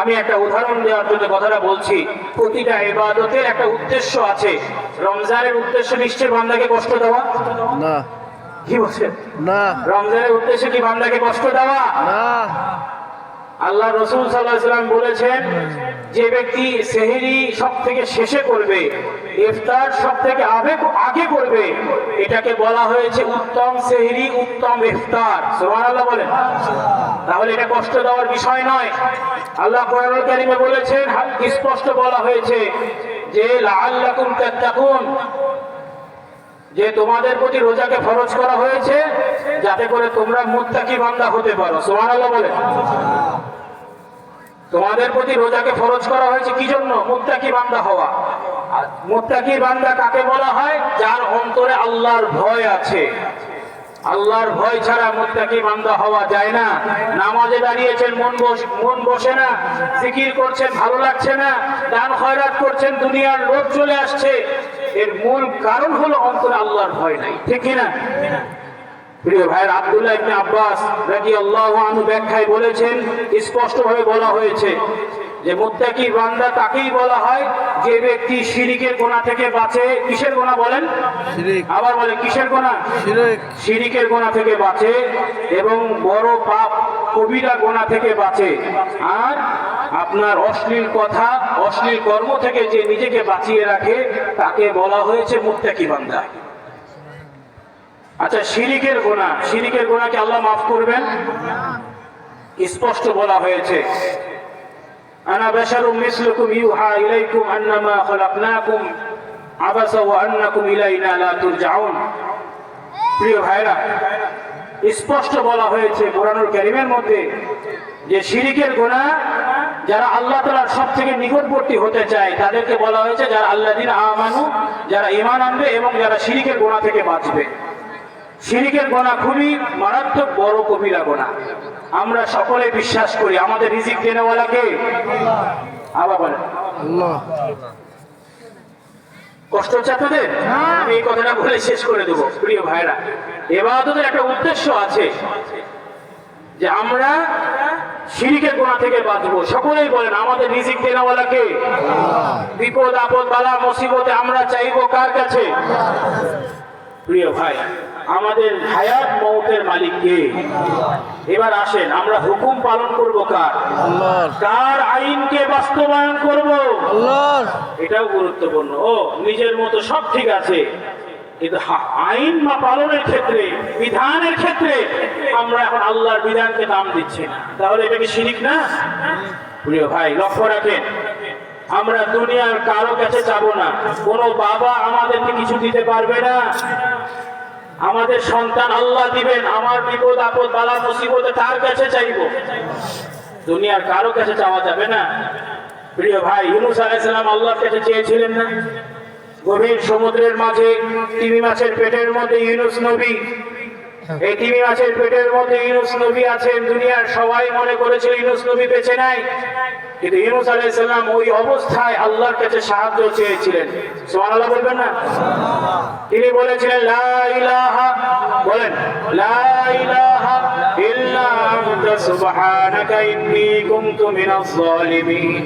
আমি একটা উদাহরণ দেওয়ার জন্য কথাটা বলছি। প্রতিটা ইবাদতের একটা উদ্দেশ্য আছে। রমজানের উদ্দেশ্য নিশ্চয়ই বান্দাকে কষ্ট দেওয়া না। কি বলছেন? না। রমজানের উদ্দেশ্য কি বান্দাকে কষ্ট দেওয়া? না। আল্লাহ রাসূল সাল্লাল্লাহু আলাইহি ওয়াসাল্লাম বলেছেন, যে ব্যক্তি সেহরি সব থেকে শেষে করবে, ইফতার সব থেকে আগে করবে, এটাকে বলা হয়েছে উত্তম সেহরি, উত্তম ইফতার। সুবহানাল্লাহ বলেন। তাহলে এটা কষ্ট দেওয়ার বিষয় নয়। আল্লাহ কোরআনুল কারীমে বলেছেন, স্পষ্ট বলা হয়েছে যে লাআল্লাকুম তাত্তাকুন, যে তোমাদের প্রতি রোজাকে ফরজ করা হয়েছে যাতে করে তোমরা মুত্তাকি বান্দা হতে পারো। সুবহানাল্লাহ বলেন। তোমাদের প্রতি রোজাকে ফরজ করা হয়েছে কি জন্য? মুত্তাকি বান্দা হওয়া। আর মুত্তাকি বান্দা কাকে বলা হয়? যার অন্তরে আল্লাহর ভয় আছে। আল্লাহর ভয় ছাড়া মুত্তাকি বান্দা হওয়া যায় না। নামাজে দাঁড়িয়েছেন, মন বসে না, জিকির করছেন, ভালো লাগছে না, দান খয়রাত করছেন, দুনিয়ার লোভ চলে আসছে, এর মূল কারণ হলো অন্তরে আল্লাহর ভয় নাই। ঠিক কিনা? প্রিয় ভাইয়ের, আব্দুল্লাহ ইবনে আব্বাস রাদিয়াল্লাহু আনহু ব্যাখ্যায় বলেছেন, স্পষ্টভাবে বলা হয়েছে যে মুত্তাকি বান্দা তাকেই বলা হয় যে ব্যক্তি শিরিকের গুনাহ থেকে বাঁচে। কিসের গুনাহ বলেন? শিরিক। আবার বলে কিসের গুনাহ? শিরিক। শিরিকের গুনাহ থেকে বাঁচে এবং বড় পাপ কবিরা গুনাহ থেকে বাঁচে। আর আপনার অশ্লীল কথা, অশ্লীল কর্ম থেকে যে নিজেকে বাঁচিয়ে রাখে, তাকে বলা হয়েছে মুত্তাকি বান্দা। আচ্ছা, শিরিকের গুনাহ, শিরিকের গুনাহকে আল্লাহ মাফ করবেন? স্পষ্ট বলা হয়েছে, আনা বাশারুম মিসলুকুম ইউহা ইলাইকুম আন্নামা খালাকনাকুম আবাসা ওয়া আন্নাকুম ইলাইনা লা তুরজাউন। প্রিয় ভাইরা, স্পষ্ট বলা হয়েছে কোরআনুল কারীমের মধ্যে যে শিরিকের গুনাহ যারা আল্লাহ তাআলার সবথেকে নিকটবর্তী হতে চায় তাদেরকে বলা হয়েছে যারা আল্লাযিনা আমানু, যারা ঈমান আনবে এবং যারা শিরিকের গুনাহ থেকে বাঁচবে। শিরকের গুনাহ খুবই মারাত্মক বড় কবিরা গুনাহ। আমরা সকলে বিশ্বাস করি আমাদের রিজিক দেনেওয়ালা কে? আবার বলেন। আল্লাহ। কষ্ট হচ্ছে আপনাদের? আমি এই কথাটা বলে শেষ করে দেবো। প্রিয় ভাইরা, ইবাদতের একটা উদ্দেশ্য আছে যে আমরা শিরকের গুনাহ থেকে বাঁচবো। সকলেই বলেন আমাদের রিজিক দেনেওয়ালা কে? বিপদ আপদ বালা মুসিবতে আমরা চাইবো কার কাছে? প্রিয় ভাই, আমাদের হায়াত মওতের মালিক কে? এবার আসেন আমরা হুকুম পালন করব কার? আল্লাহর। কার আইনকে বাস্তবায়ন করব? আল্লাহর। এটাও গুরুত্বপূর্ণ। ও নিজের মতো সব ঠিক আছে, কিন্তু আইন বা পালনের ক্ষেত্রে, বিধানের ক্ষেত্রে আমরা এখন আল্লাহর বিধানকে দাম দিচ্ছি না, তাহলে এটা কি শিরক না? প্রিয় ভাই লক্ষ্য রাখেন, আমরা দুনিয়ার কারো কাছে যাবো না। কোনো বাবা আমাদেরকে কিছু দিতে পারবে না। আমাদের সন্তান আল্লাহ দিবেন। আমার বিপদ আপদ বালা মুসিবতে তার কাছে চাইবো, দুনিয়ার কারো কাছে চাওয়া যাবে না। প্রিয় ভাই, ইউনূস আলাইহিস সালাম আল্লাহর কাছে চেয়েছিলেন না? গভীর সমুদ্রের মাঝে তিমি মাছের পেটের মধ্যে ইউনূস নবী, এই তিমি মাছের পেটের মধ্যে ইউনূস নবী আছেন। দুনিয়ার সবাই মনে করেছিল ইউনূস নবী বেঁচে নাই, কিন্তু ইউনূস আলাইহিস সালাম ওই অবস্থায় আল্লাহর কাছে সাহায্য চেয়েছিলেন। সুবহানাল্লাহ বলবেন না? তিনি বলেছিলেন লা ইলাহা, বলেন লা ইলাহা ইল্লা আনতা সুবহানাকা ইন্নী কুনতু মিনাজ জালিমিন।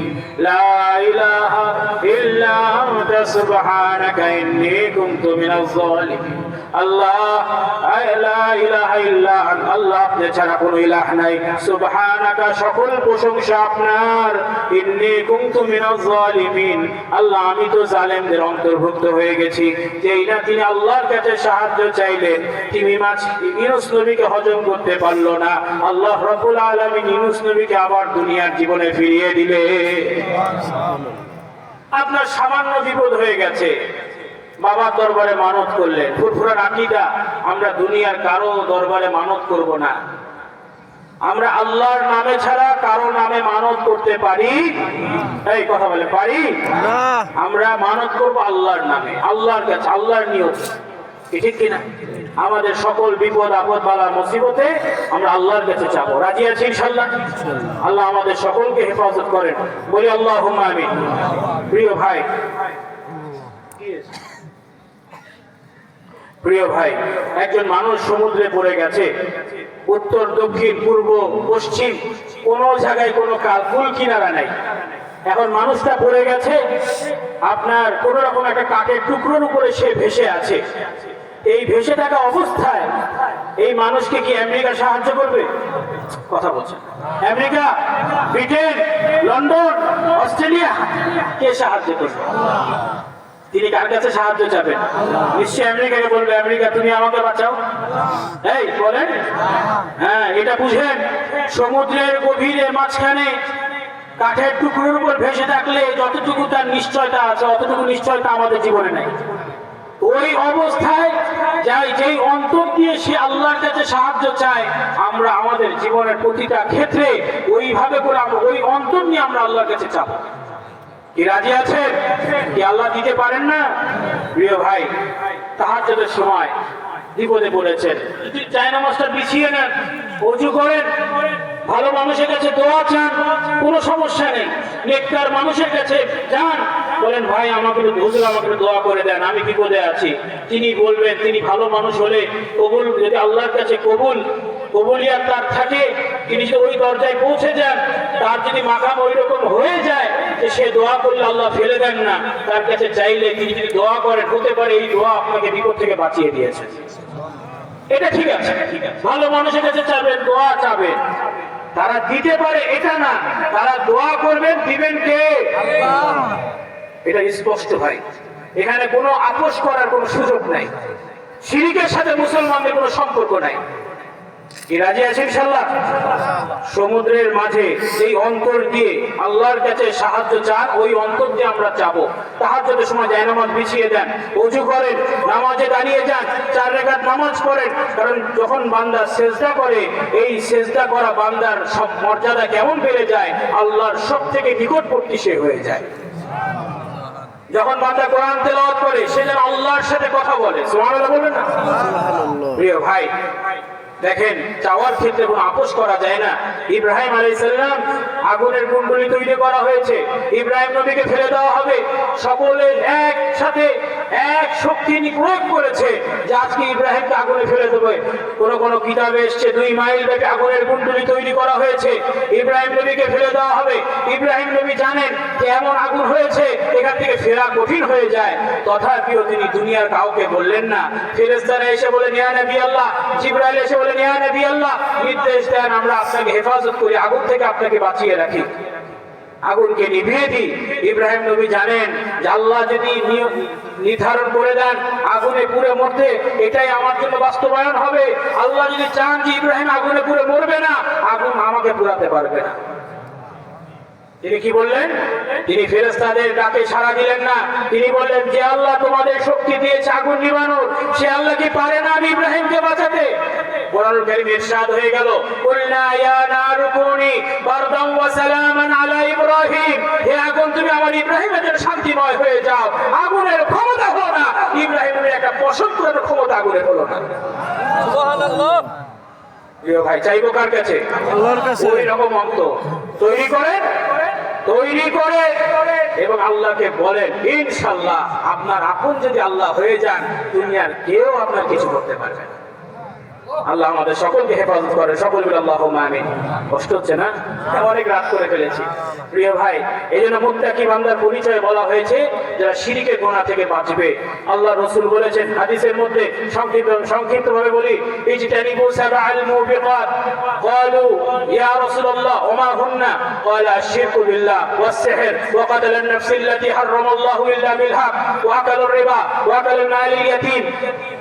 লা ইলাহা ইল্লা আনতা সুবহানাকা ইন্নী কুনতু মিনাজ জালিমিন। আল্লাহ, লা ইলাহা ইল্লা আনতা, আল্লাহ আপনি ছাড়া কোনো ইলাহ নাই। সুবহানাকা, সকল প্রশংসা আপনার। ইন্নী কুনতু মিনাজ জালিমিন, আল্লাহ আমি তো জালেমদের অন্তর্ভুক্ত হয়ে গেছি। যেই না তিনি আল্লাহর কাছে সাহায্য চাইলেন, তিমি মাছ ইউনূস নবীকে হজম করতে পারল না। আল্লাহ রাব্বুল আলামিন ইউনূস নবীকে আবার দুনিয়ার জীবনে ফিরিয়ে দিলে। আপনার সামান্য বিপদ হয়ে গেছে, বাবার দরবারে মানত করলেন। ফুরফুরার আকীদা, আমরা দুনিয়ার কারো দরবারে মানত করব না। আমরা আল্লাহর নামে ছাড়া কারো নামে মানত করতে পারি? এই কথা বলে পারি না। আমরা মানত করব আল্লাহর নামে, আল্লাহর কাছে, আল্লাহর নিয়ত। ঠিক কিনা? আমাদের সকল বিপদ আপদ বালা মুসিবতে আমরা আল্লাহর কাছে চাবো। রাজি আছি ইনশাআল্লাহ? আল্লাহ আমাদের সকলকে হেফাজত করেন, বলি আল্লাহুম্মা আমিন। প্রিয় ভাই, প্রিয় ভাই, একজন মানুষ সমুদ্রে পড়ে গেছে। উত্তর দক্ষিণ পূর্ব পশ্চিম কোনো জায়গায় কোনো কুল কিনারা নাই। এখন মানুষটা পড়ে গেছে, আপনার কোন রকম একটা কাঠের টুকরোর উপরে সে ভেসে আছে। এই ভেসে থাকা অবস্থায় এই মানুষকে কি আমেরিকা সাহায্য করবে? কথা বলছেন, আমেরিকা, ব্রিটেন, লন্ডন, অস্ট্রেলিয়া কে সাহায্য করবে? তিনি কার কাছে সাহায্য চাবেন? নিশ্চয়ই আমেরিকাকে বলবে, আমেরিকা তুমি আমাকে বাঁচাও। এই বলেন, হ্যাঁ, এটা বুঝেন। সমুদ্রের গভীরে মাঝখানে কাঠের টুকরোর উপর ভেসে থাকলে যতটুকু তার নিশ্চয়তা আছে, অতটুকু নিশ্চয়তা আমাদের জীবনে নাই। ওই অবস্থায় যাই, যেই অন্তর দিয়ে সে আল্লাহর কাছে সাহায্য চায়, আমরা আমাদের জীবনের প্রতিটা ক্ষেত্রে ওইভাবে করে আমরা ওই অন্তর নিয়ে আমরা আল্লাহর কাছে চাবো। কি রাজি আছেন? কি আল্লাহ দিতে পারেন না? প্রিয় ভাই, তাহাজ্জুদের সময় বিপদে পড়েছেন, জায়নামাজটা বিছিয়ে নেন, ওযু করেন, ভালো মানুষের কাছে দোয়া চান, কোনো সমস্যা নেই। নেককার মানুষের কাছে যান, বলেন ভাই আমাকে হুজুর আমাকে দোয়া করে দেন, আমি বিপদে আছি। তিনি বলবেন, তিনি ভালো মানুষ হলে কবুল, যদি আল্লাহর কাছে কবুলিয়াত তার থাকে, তিনি যদি ওই দরজায় পৌঁছে যান, তার যদি মাকাম ওই রকম হয়ে যায় যে সে দোয়া করলে আল্লাহ ফেলে দেন না, তার কাছে চাইলে তিনি যদি দোয়া করেন, হতে পারে এই দোয়া আপনাকে বিপদ থেকে বাঁচিয়ে দিয়েছে। এটা ঠিক আছে, ভালো মানুষের কাছে চাবেন, দোয়া চাবেন, তারা দিতে পারে এটা না, তারা দোয়া করবেন, দিবেন কে? আল্লাহ। এটা স্পষ্ট ভাই, এখানে কোনো আপোষ করার কোনো সুযোগ নাই। শিরকের সাথে মুসলমানদের কোনো সম্পর্ক নাই। কি রাজি আছে ইনশাআল্লাহ? সমুদ্রের মাঝে যেই অন্তর দিয়ে আল্লাহর কাছে সাহায্য চান, ওই অন্তর দিয়ে আমরা চাবো। তাহাজ্জুদের সময় জায়নামাজ বিছিয়ে দেন, ওযু করেন, নামাজে দাঁড়িয়ে যান, 4 রাকাত নামাজ পড়েন। কারণ যখন বান্দা সেজদা করে, এই সেজদা করা বান্দার সব মর্যাদা কেমন বেড়ে যায়, আল্লাহর সবথেকে নিকটবর্তী সে হয়ে যায়। যখন বান্দা কোরআন তেলাওয়াত করে সে যেন আল্লাহর সাথে কথা বলে। সুবহানাল্লাহ বলবেন না? প্রিয় ভাই, দেখেন চাওয়ার ক্ষেত্রে কোনো আপোষ করা যায় না। ইব্রাহিম আলাইহিস সালাম আগুনের কুণ্ডলী তৈরি করা হয়েছে, ইব্রাহিম নবীকে ফেলে দেওয়া হবে, সকলের একসাথে এক শক্তি প্রয়োগ করেছে যে আজকে ইব্রাহিমকে আগুনে ফেলে দেবে। কোন কিতাবে এসছে 2 মাইল ব্যাপী আগুনের কুণ্ডলী তৈরি করা হয়েছে, ইব্রাহিম নবীকে ফেলে দেওয়া হবে। ইব্রাহিম নবী জানেন যে এমন আগুন হয়েছে এখান থেকে ফেরা কঠিন হয়ে যায়, তথাপিও তিনি দুনিয়ার কাউকে বললেন না। ফেরেশতারা এসে বলেন ইয়া নবী আল্লাহ, জিবরাইল এসে বলেন ইয়া নবী আল্লাহ, নির্দেশ দেন আমরা আপনাকে হেফাজত করি, আগুন থেকে আপনাকে বাঁচিয়ে রাখি, আগুনকে নিভিয়ে দিই। ইব্রাহিম নবী জানেন যে আল্লাহ যদি নির্ধারণ করে দেন আগুনে পুড়ে মরতে, এটাই আমার জন্য বাস্তবায়ন হবে। আল্লাহ যদি চান যে ইব্রাহিম আগুনে পুড়ে মরবে না, আগুন আমাকে পুড়াতে পারবে না। তিনি কি বললেন? তিনি ফেরেশতাদের ডাকে সাড়া দিলেন না। তিনি বললেন যে আল্লাহ তোমাদের শক্তি দিয়েছে আগুন নিভানোর, সে আল্লাহ কি পারে না আমি ইব্রাহিমকে বাঁচাতে? কোরআনুল কারীমে ইরশাদ হয়ে গেল, কুলনা ইয়া নারু কুনি বারদান ওয়া সালামান আলা ইব্রাহিম, হে আগুন তুমি আমার ইব্রাহিমের জন্য শান্তিময় হয়ে যাও। আগুনের ক্ষমতা হলো না, ইব্রাহিমের একটা পছন্দ করার ক্ষমতা আগুনের হলো না। সুবহানাল্লাহ। প্রিয় ভাই, চাইবো কার কাছে? আল্লাহর কাছে। ওই রকম অন্ত তৈরি করে এবং আল্লাহকে বলেন ইনশাআল্লাহ আপনার আপন যদি আল্লাহ হয়ে যান, দুনিয়ার কেউ আপনার কিছু করতে পারবে না। আল্লাহ আমাদের সকলকে হেফাজত করে, সকল বলে আল্লাহুম্মা আমিন। কষ্ট হচ্ছে না? অনেক রাত করে ফেলেছি। প্রিয় ভাই, এই জন্য মুত্তাকি বান্দার পরিচয় বলা হয়েছে যারা শিরকের গুনাহ থেকে বাঁচবে। আল্লাহ রাসূল বলেছেন হাদিসের মধ্যে, সংক্ষিপ্তভাবে বলি, ইজতানিবু সাবআল মুবিকাত। ক্বালু ইয়া রাসূলুল্লাহ ওমা হুন্না? ক্বালা আশ-শিরকু বিল্লাহ ওয়াস-সিহর ওয়া কাতালুন নাফস আল্লাতী হারামাল্লাহু ইল্লা বিল হক ওয়া আকালুর রিবা ওয়া আকালুল মালিল ইয়াতীম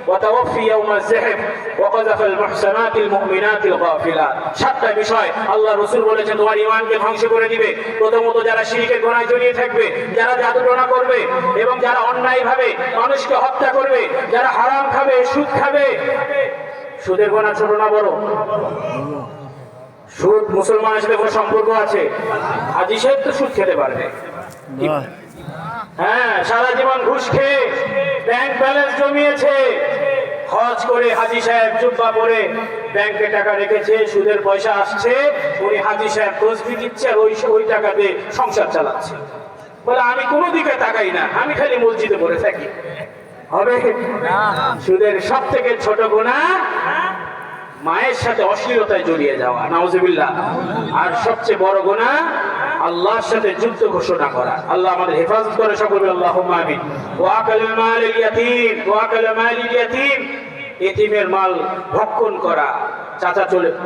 ওয়া তাওয়াফি ইয়াওমাজ যাহফ ওয়া কাযাফাল মুহসানাতিল মুমিনাতিল গাফিলাত। 7টা বিষয় আল্লাহ রাসূল বলেছেন তোমার ঈমানকে ধ্বংস করে দিবে। প্রথমত যারা শিরকের গুনাহে জড়িয়ে থাকবে, যারা জাদুটোনা করবে এবং যারা অন্যায়ভাবে মানুষকে হত্যা করবে, যারা হারাম খাবে, সুদ খাবে। সুদের গুনাহ ছোট না বড়? সুদ মুসলমানের সাথে কোনো সম্পর্ক আছে? হাজী সাহেব তো সুদ খেতে পারবে, হ্যাঁ, সারা জীবন ঘুষ খেয়ে ব্যাংক ব্যালেন্স জমিয়েছে, হজ করে হাজী সাহেব জুব্বা পরে ব্যাংকে টাকা রেখেছে, সুদের পয়সা আসছে, উনি হাজী সাহেব তসবিহ দিচ্ছে আর ওই টাকা দিয়ে সংসার চালাচ্ছে। বলে আমি কোনো দিকে তাকাই না, আমি খালি মসজিদে পড়ে থাকি। হবে? সুদের সব থেকে ছোট গুনাহ মায়ের সাথে অশ্লীলতায় জড়িয়ে যাওয়া, নাউজুবিল্লাহ। আর সবচেয়ে বড় গুনাহ আল্লাহর সাথে যুদ্ধ ঘোষণা করা। আল্লাহ আমাদের হেফাজত করে, সকল বলে আল্লাহুম্মা আমিন। ওয়া আকালুল মালিল ইয়াতীম ওয়া আকালুল মালিল ইয়াতীম, এতিমের মাল ভক্ষণ করা।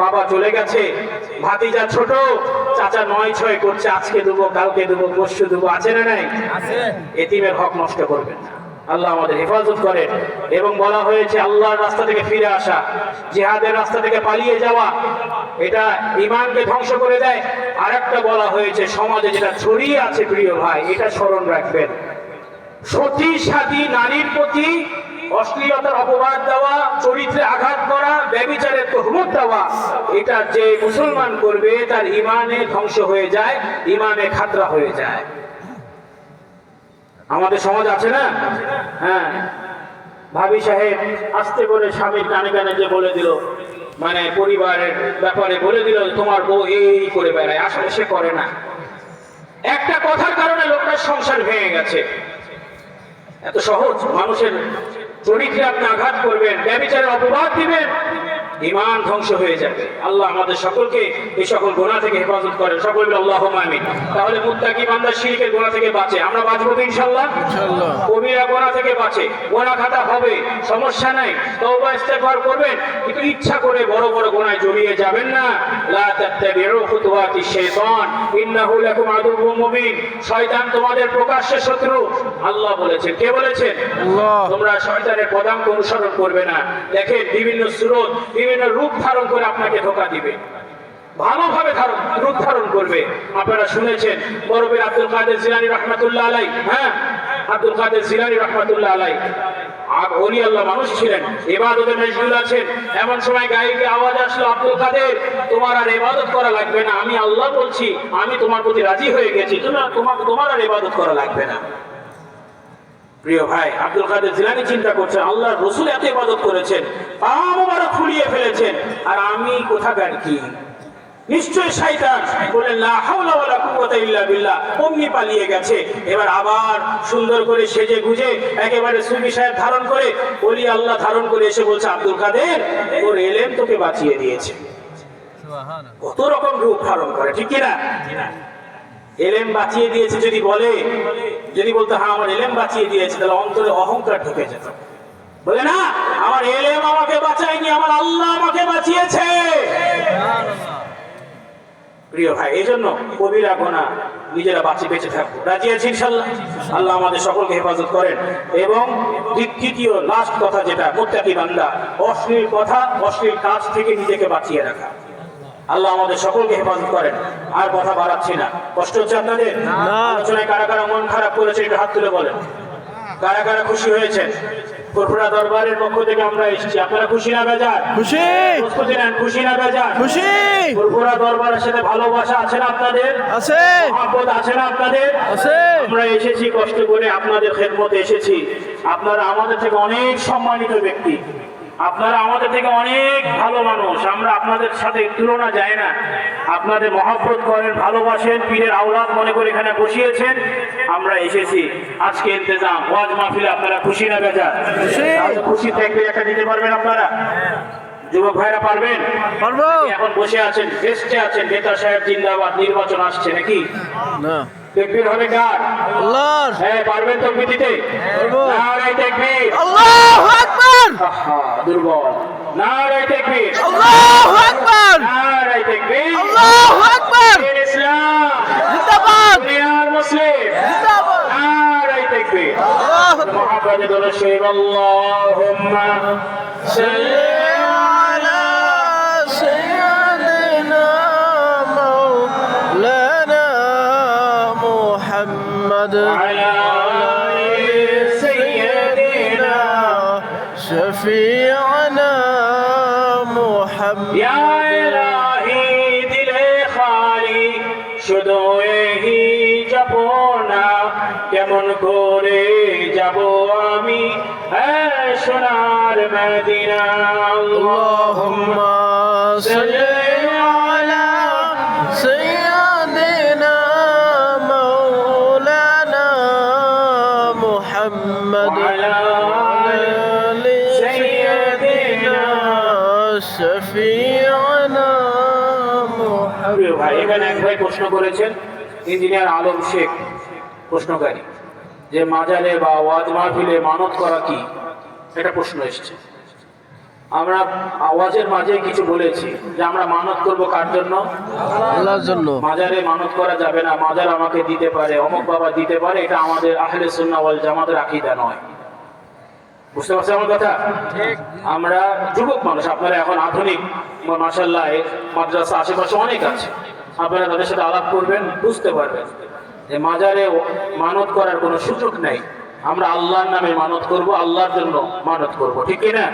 বাবা চলে গেছে, ভাতিজা ছোট, চাচা 9-6 করছে, আজকে দেবো, কালকে দেবো, পরশু দেবো, আছে না নাই? এতিমের হক নষ্ট করবেন না। আল্লাহ আমাদের হেফাজত করেন। এবং বলা হয়েছে আল্লাহর রাস্তা থেকে ফিরে আসা, জিহাদের রাস্তা থেকে পালিয়ে যাওয়া, এটা ঈমানকে ধ্বংস করে দেয়। আর একটা বলা হয়েছে সমাজে যেটা ছড়িয়ে আছে, প্রিয় ভাই, এটা স্মরণ রাখবেন, সতী সাথী নারীর প্রতি অশ্লীলতার অপবাদ দেওয়া, চরিত্রে আঘাত করা, ব্যভিচারের তুহমত দেওয়া, এটা যে মুসলমান করবে তার ঈমানে ধ্বংস হয়ে যায়, ঈমানে খাতরা হয়ে যায়। আমাদের সমাজ আছে না? হ্যাঁ, ভাবি সাহেব আস্তে করে স্বামীর কানে কানে যে বলে দিল, মানে পরিবারের ব্যাপারে বলে দিল তোমার বউ এই করে বেড়ায়, আসলে সে করে না। একটা কথার কারণে লোকটার সংসার ভেঙে গেছে। এত সহজ? মানুষের চরিত্রে আপনি আঘাত করবেন, ব্যভিচারের অপবাদ দিবেন, ঈমান ধ্বংস হয়ে যাবে। আল্লাহ আমাদের সকলকে এই সকল গুনাহ থেকে হেফাজত করেন, সকল বলে আল্লাহুম্মা আমিন। তাহলে মুত্তাকি বান্দা শিরকের গুনাহ থেকে বাঁচে, আমরা বাঁচবো তো ইনশাআল্লাহ? ইনশাআল্লাহ। কবিরা গুনাহ থেকে বাঁচে, গুনাহ খাতা হবে, সমস্যা নাই, তওবা ইস্তেগফার করবেন, কিন্তু ইচ্ছা করে বড় বড় গুনাহে জড়িয়ে যাবেন না। লা তাত্তাবিউ খুতুওয়াতিশ শাইতান ইন্নাহু লাকুম আদুউম মুবিন, শয়তান তোমাদের প্রকাশ্য শত্রু। আল্লাহ বলেছেন, কে বলেছেন? আল্লাহ। তোমরা শয়তানের পদাঙ্ক অনুসরণ করবে না। দেখেন বিভিন্ন সূরত, বিভিন্ন রূপ ধারণ করে আপনাকে ধোঁকা দিবে, ভালোভাবে রূপ ধারণ করবে। আপনারা শুনেছেন বরবের আব্দুল কাদের জিলানী রাহমাতুল্লাহ আলাইহি, হ্যাঁ, আব্দুল কাদের জিলানী রাহমাতুল্লাহ আলাইহি ওলি আল্লাহ মানুষ ছিলেন, ইবাদতে মশগুল আছেন। এমন সময় গায়ে আওয়াজ আসলো, আব্দুল কাদের তোমার আর ইবাদত করা লাগবে না, আমি আল্লাহ বলছি, আমি তোমার প্রতি রাজি হয়ে গেছি, তোমার আর ইবাদত করা লাগবে না। প্রিয় ভাই, আব্দুল কাদের জিলানী চিন্তা করছেন, আল্লাহর রাসূল এত ইবাদত করেছেন, পা মোবারক ফুলিয়ে ফেলেছেন, আর আমি কোথাকার কি? নিশ্চয় শয়তান বলে লা হাওলা ওয়ালা কুওয়াতা ইল্লা বিল্লাহ, অমনি পালিয়ে গেছে। এবার আবার সুন্দর করে সেজে গুজে একেবারে সুফি সাহেব ধারণ করে, ওলি আল্লাহ ধারণ করে এসে বলছে, আব্দুল কাদের ওর এলেম তোকে বাঁচিয়ে দিয়েছে। কত রকম রূপ ধারণ করে, ঠিক কিনা? এলেম বাঁচিয়ে দিয়েছে যদি বলে, যদি বলতো হ্যাঁ আমার এলেম বাঁচিয়ে দিয়েছে, তাহলে অন্তরে অহংকার ঢুকে যেত। বলে না, আমার এলেম আমাকে বাঁচায়নি, আমার আল্লাহ আমাকে বাঁচিয়েছে। প্রিয় ভাই, এই জন্য কবিরা গোনা নিজেরা বেঁচে থাকবো, রাজি আছি ইনশাআল্লাহ। আল্লাহ আমাদের সকলকে হেফাজত করেন। এবং তৃতীয় লাস্ট কথা যেটা, মুত্তাকি বান্দা, অশ্লীল কথা অশ্লীল কাজ থেকে নিজেকে বাঁচিয়ে রাখা। আল্লাহ আমাদের সকলকে হেফাজত করেন। আর কথা বাড়াচ্ছি না, কষ্ট হচ্ছে আপনাদের? আলোচনায় কারা কারা মন খারাপ করেছে একটু হাত তুলে বলেন। কারা কারা খুশি হয়েছেন? ফুরফুরা দরবারের পক্ষ থেকে আমরা এসেছি, আপনারা খুশি না বেজার? খুশি, প্রস্তুতি নেন, খুশি না বেজার? খুশি। ফুরফুরা দরবারের সাথে ভালোবাসা আছে না আপনাদের? আছে, মহব্বত আছে না আপনাদের? আছে। আমরা এসেছি কষ্ট করে, আপনাদের খেদমতে এসেছি। আপনারা আমাদের থেকে অনেক সম্মানিত ব্যক্তি, আপনারা আমাদের থেকে অনেক ভালো মানুষ, আমরা আপনাদের সাথে তুলনা যায় না। আপনাদের মহব্বত করেন, ভালোবাসেন, পীরের আওলাদ মনে করে এখানে বসিয়েছেন। আমরা এসেছি আজকে ইন্তেজাম ওয়াজ মাহফিলে, আপনারা খুশি না বেজার? তাহলে খুশি থাকবে একটা দিতে পারবেন আপনারা? যুবক ভাইরা পারবেন? পারবো। এখন বসে আছেন, রেস্টে আছেন, নেতা সাহেব জিন্দাবাদ, নির্বাচন আসছে নাকি? না, তাকবীর হবে কার? আল্লাহর। হ্যাঁ, পারবেন তাকবীর দিতে? পারবো। নারায়ে তাকবীর। আল্লাহু আকবার, আহা, দুর্বল। নারায়ে তাকবীর। আল্লাহু আকবার, নারায়ে তাকবীর। আল্লাহু আকবার। দিন ইসলাম জিন্দাবাদ, দুনিয়ার মুসলিম। জিন্দাবাদ। নারায়ে তাকবীর। আল্লাহু আকবার। মুহাম্মদ রাসূল, আল্লাহুম্মা সাল্লি على سيدنا مولانا محمد على سيدنا شفيعنا محمد ইয়া ইলাহি, দিলে খালি শুধু এহি যাবো না, কেমন করে যাব আমি সোনার মদিনা। اللهم صل على سيدنا مولانا محمد وعلى آل سيدنا شفيعنا محمد। প্রিয় ভাই, এখানে এক ভাই প্রশ্ন করেছেন, ইঞ্জিনিয়ার আলম শেখ প্রশ্নকারী, যে মাজারে বা ওয়াজ মাহফিলে মানত করা কি? এটা প্রশ্ন এসেছে। আমরা আওয়াজের মাঝে কিছু বলেছি যে আমরা মানত করব কার জন্য? আল্লাহর জন্য। মাজারে মানত করা যাবে না, মাজার আমাকে দিতে পারে, অমুক বাবা দিতে পারে, এটা আমাদের আহলে সুন্নাহ ওয়াল জামাতের আকীদা নয়। বুঝতে পারছেন আমার কথা? আমরা যুবক মানুষ, আপনারা এখন আধুনিক মাশাআল্লাহ মাদ্রাসা আশেপাশে অনেক আছে, আপনারা তাদের সাথে আলাপ করবেন, বুঝতে পারবেন যে মাজারে মানত করার কোনো সুযোগ নেই। আমরা আল্লাহর নামে মানত করব, আল্লাহর জন্য মানত করব, ঠিক কিনা?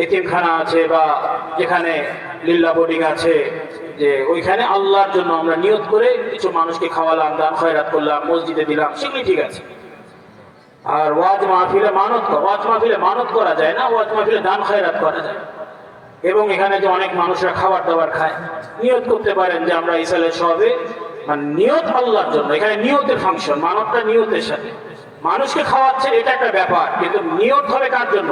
এতিমখানা আছে বা যেখানে লিল্লা বোর্ডিং আছে, যে ওইখানে আল্লাহর জন্য আমরা নিয়ত করে কিছু মানুষকে খাওয়ালাম, দান খয়রাত করলাম, মসজিদে দিলাম, সেগুলি ঠিক আছে। আর ওয়াজ মাহফিলে মানত করা যায় না, ওয়াজ মাহফিলে দান খয়রাত করা যায়। এবং এখানে যে অনেক মানুষরা খাবার দাবার খায়, নিয়ত করতে পারেন যে আমরা ইসালের সবে, মানে নিয়ত আল্লাহর জন্য, এখানে নিয়তের ফাংশন, মানবটা নিয়তের সাথে মানুষকে খাওয়াচ্ছে, এটা একটা ব্যাপার, কিন্তু নিয়ত হবে কার জন্য?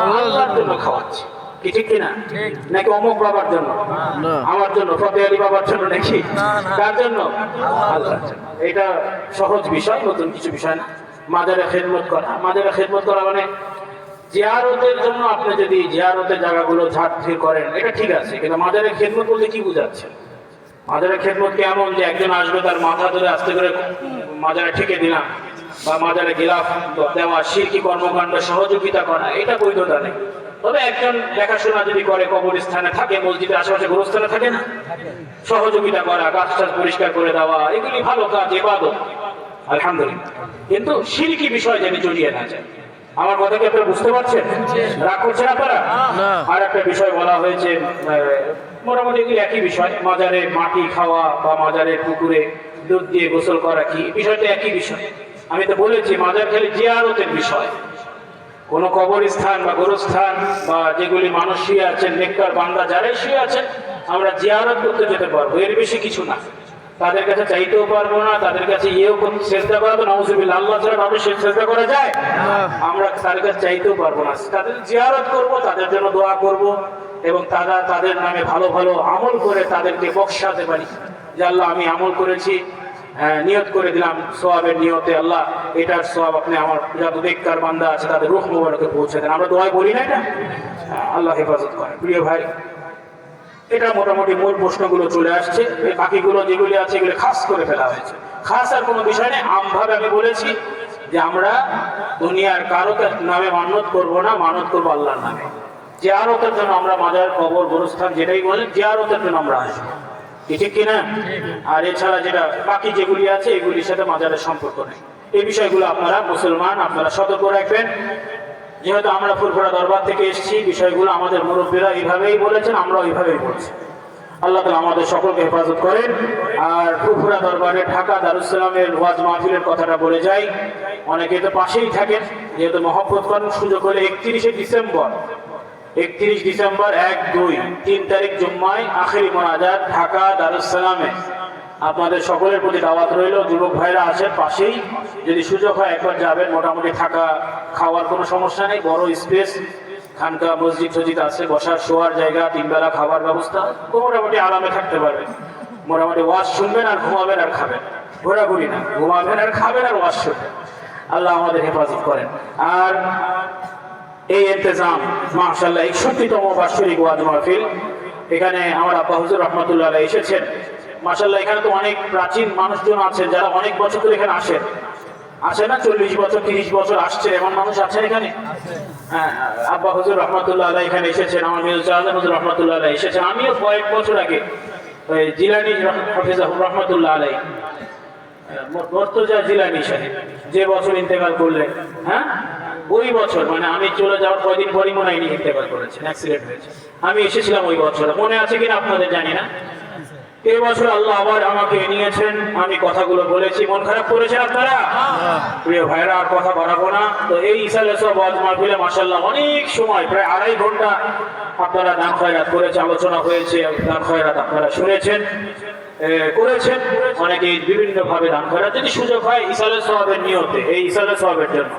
আল্লাহর জন্য খাওয়াচ্ছে, কি ঠিক কিনা? নাকি অমুক বাবার জন্য, আমার জন্য, ফতে আলী বাবার জন্য, নাকি কার জন্য? আল্লাহর জন্য। এটা সহজ বিষয়, নতুন কিছু বিষয় না। মাজারে খেদমত করা মানে জিয়ারতের জন্য আপনি যদি জিয়ারতের জায়গাগুলো ঝাড়ফির করেন, এটা ঠিক আছে, কিন্তু মাজারে খেদমত বলতে কি বুঝাচ্ছে? মাজারে খেদমত কেমন যে একজন আসবে, তার মাথা ধরে আস্তে করে মাজারে ঠেকে দিলাম, বা মাজারে গিলাফ দেওয়া, শিরকি কর্মকাণ্ড সহযোগিতা করা, এটা বৈধতা নেই। তবে একজন দেখাশোনা যদি করে, কবরস্থানে থাকে, মসজিদের আশেপাশে গোরস্থানে থাকে না, সহযোগিতা করা, গাছ টাছ পরিষ্কার করে দেওয়া, এগুলি ভালো কাজ, ইবাদত, আলহামদুলিল্লাহ। কিন্তু শিরকি বিষয় যেন জড়িয়ে না যায়। আমার কথা কি আপনারা বুঝতে পারছেন? রাগ করছেন আপনারা? আর একটা বিষয় বলা হয়েছে, মোটামুটি এগুলি একই বিষয়, মাজারে মাটি খাওয়া বা মাজারের পুকুরে দুধ দিয়ে গোসল করা, কি বিষয়টা একই বিষয়। আমি তো বলেছি মাজার খালি জিয়ারতের বিষয়। কোনো কবরস্থান বা গোরস্থান বা যেগুলি মানুষ শুয়ে আছেন, নেককার বান্দা যারাই শুয়ে আছেন, আমরা জিয়ারত করতে যেতে পারবো, এর বেশি কিছু না। তাদের কাছে চাইতেও পারবো না, তাদের কাছে চেষ্টা করা তো নাউজুবিল্লাহ, আল্লাহ ছাড়া কাউকে চেষ্টা করা যায়? আমরা তাদের কাছে চাইতেও পারবো না। তাদের জিয়ারত করব, তাদের জন্য দোয়া করব, এবং তাদের নামে ভালো ভালো আমল করে তাদেরকে বকশাতে পারি যে আল্লাহ আমি আমল করেছি, নিয়ত করে দিলাম সোয়াবের নিয়তে, আল্লাহ এটার সোয়াব আপনি আমার যত নেককার বান্দা আছে তাদের রূহ মুবারকে পৌঁছে দেন। আমরা দোয়া বলি না এটা? আল্লাহ হেফাজত করে। প্রিয় ভাই, এটা মোটামুটি মূল প্রশ্নগুলো চলে আসছে। এই বাকিগুলো যেগুলি আছে এগুলো খাস করে ফেলা হয়েছে। খাস আর কোনো বিষয় নেই। আমভাবে আমি বলেছি যে আমরা দুনিয়ার কারো নামে মানত করব না, মানত করবো আল্লাহর নামে। জিয়ারতের জন্য আমরা মাজার, কবর, গোরস্থান যেটাই বলেন, জিয়ারতের জন্য আমরা আসবো, ঠিক কিনা? আর এছাড়া যেটা বাকি যেগুলি আছে এগুলির সাথে মাজারের সম্পর্ক নেই। এই বিষয়গুলো আপনারা মুসলমান আপনারা সতর্ক রাখবেন। যেহেতু আমরা ফুরফুরা দরবার থেকে এসেছি, বিষয়গুলো আমাদের মুরব্বীরা এইভাবেই বলেছেন, আমরা ওইভাবেই বলছি। আল্লাহ তাআলা আমাদের সকলকে হেফাজত করেন। আর ফুরফুরা দরবারে ঢাকা দারুস সালামের ওয়াজ মাহফিলের কথাটা বলে যাই। অনেকে তো পাশেই থাকেন, যেহেতু মহব্বত করেন, সুযোগ হলে 31 ডিসেম্বর 1, 2, 3 তারিখ জুম্মায় আখেরি মোনাজাত ঢাকা দারুস সালামে। আপনাদের সকলের প্রতি দাওয়াত রইল। যুবক ভাইরা আসেন, পাশেই যদি সুযোগ হয় একবার যাবেন। মোটামুটি থাকা খাওয়ার কোনো সমস্যা নেই, বড় স্পেস, খানকা মসজিদ টসজিদ আছে, বসার শোয়ার জায়গা, 3 বেলা খাবার ব্যবস্থা, তো মোটামুটি আরামে থাকতে পারবেন। মোটামুটি ওয়াজ শুনবেন আর ঘুমাবেন আর খাবেন, ঘোরাঘুরি না, ঘুমাবেন আর খাবেন আর ওয়াজ শুনবেন। আল্লাহ আমাদের হেফাজত করেন। আর এই ইন্তজাম মাশাআল্লাহ 61তম বার্ষিক ওয়াজ মাহফিল, এখানে আমার আব্বা হুজুর রহমাতুল্লাহ আলাইহি এসেছেন। মাশাআল্লাহ এখানে তো অনেক প্রাচীন মানুষজন আছেন যারা অনেক বছর ধরে এখানে আসে না, 40 বছর 30 বছর আসছে, এমন মানুষ আছেন এখানে। হ্যাঁ, আব্বা হুজুর রহমাতুল্লাহ আলাইহি এখানে এসেছেন, আমার মির্জা শাহজাহান হুজুর রহমাতুল্লাহ আলাইহি এসেছেন। আমিও কয়েক বছর আগে ওই জিলানী হাফিজাহুর রহমাতুল্লাহ আলাইহি, মুর্তজা জিলানী সাহেব যে বছর ইন্তেকাল করলেন, হ্যাঁ ওই বছর, মানে আমি চলে যাওয়ার কয়দিন পরই মনে হয় ইন্তেকাল করেছেন, অ্যাক্সিডেন্ট হয়েছে। আমি এসেছিলাম ওই বছর, মনে আছে কিনা আপনাদের জানি না। এই বছর আল্লাহ আবার আমাকে নিয়েছেন, আমি কথাগুলো বলেছি, মন খারাপ করেছেন আপনারা? প্রিয় ভাইরা, আর কথা বাড়াবো না। তো এই ইসালে সব ওয়াজ মাহফিলে মাশাআল্লাহ অনেক সময়, প্রায় 2.5 ঘন্টা আপনারা দান খয়রাত করেছে, আলোচনা হয়েছে, দান খয়রাত আপনারা শুনেছেন, করেছেন। অনেকে বিভিন্ন ভাবে দান খয়রাত, যদি সুযোগ হয় ইসালে সওয়াবের নিয়তে, এই ইসালে সওয়াবের জন্য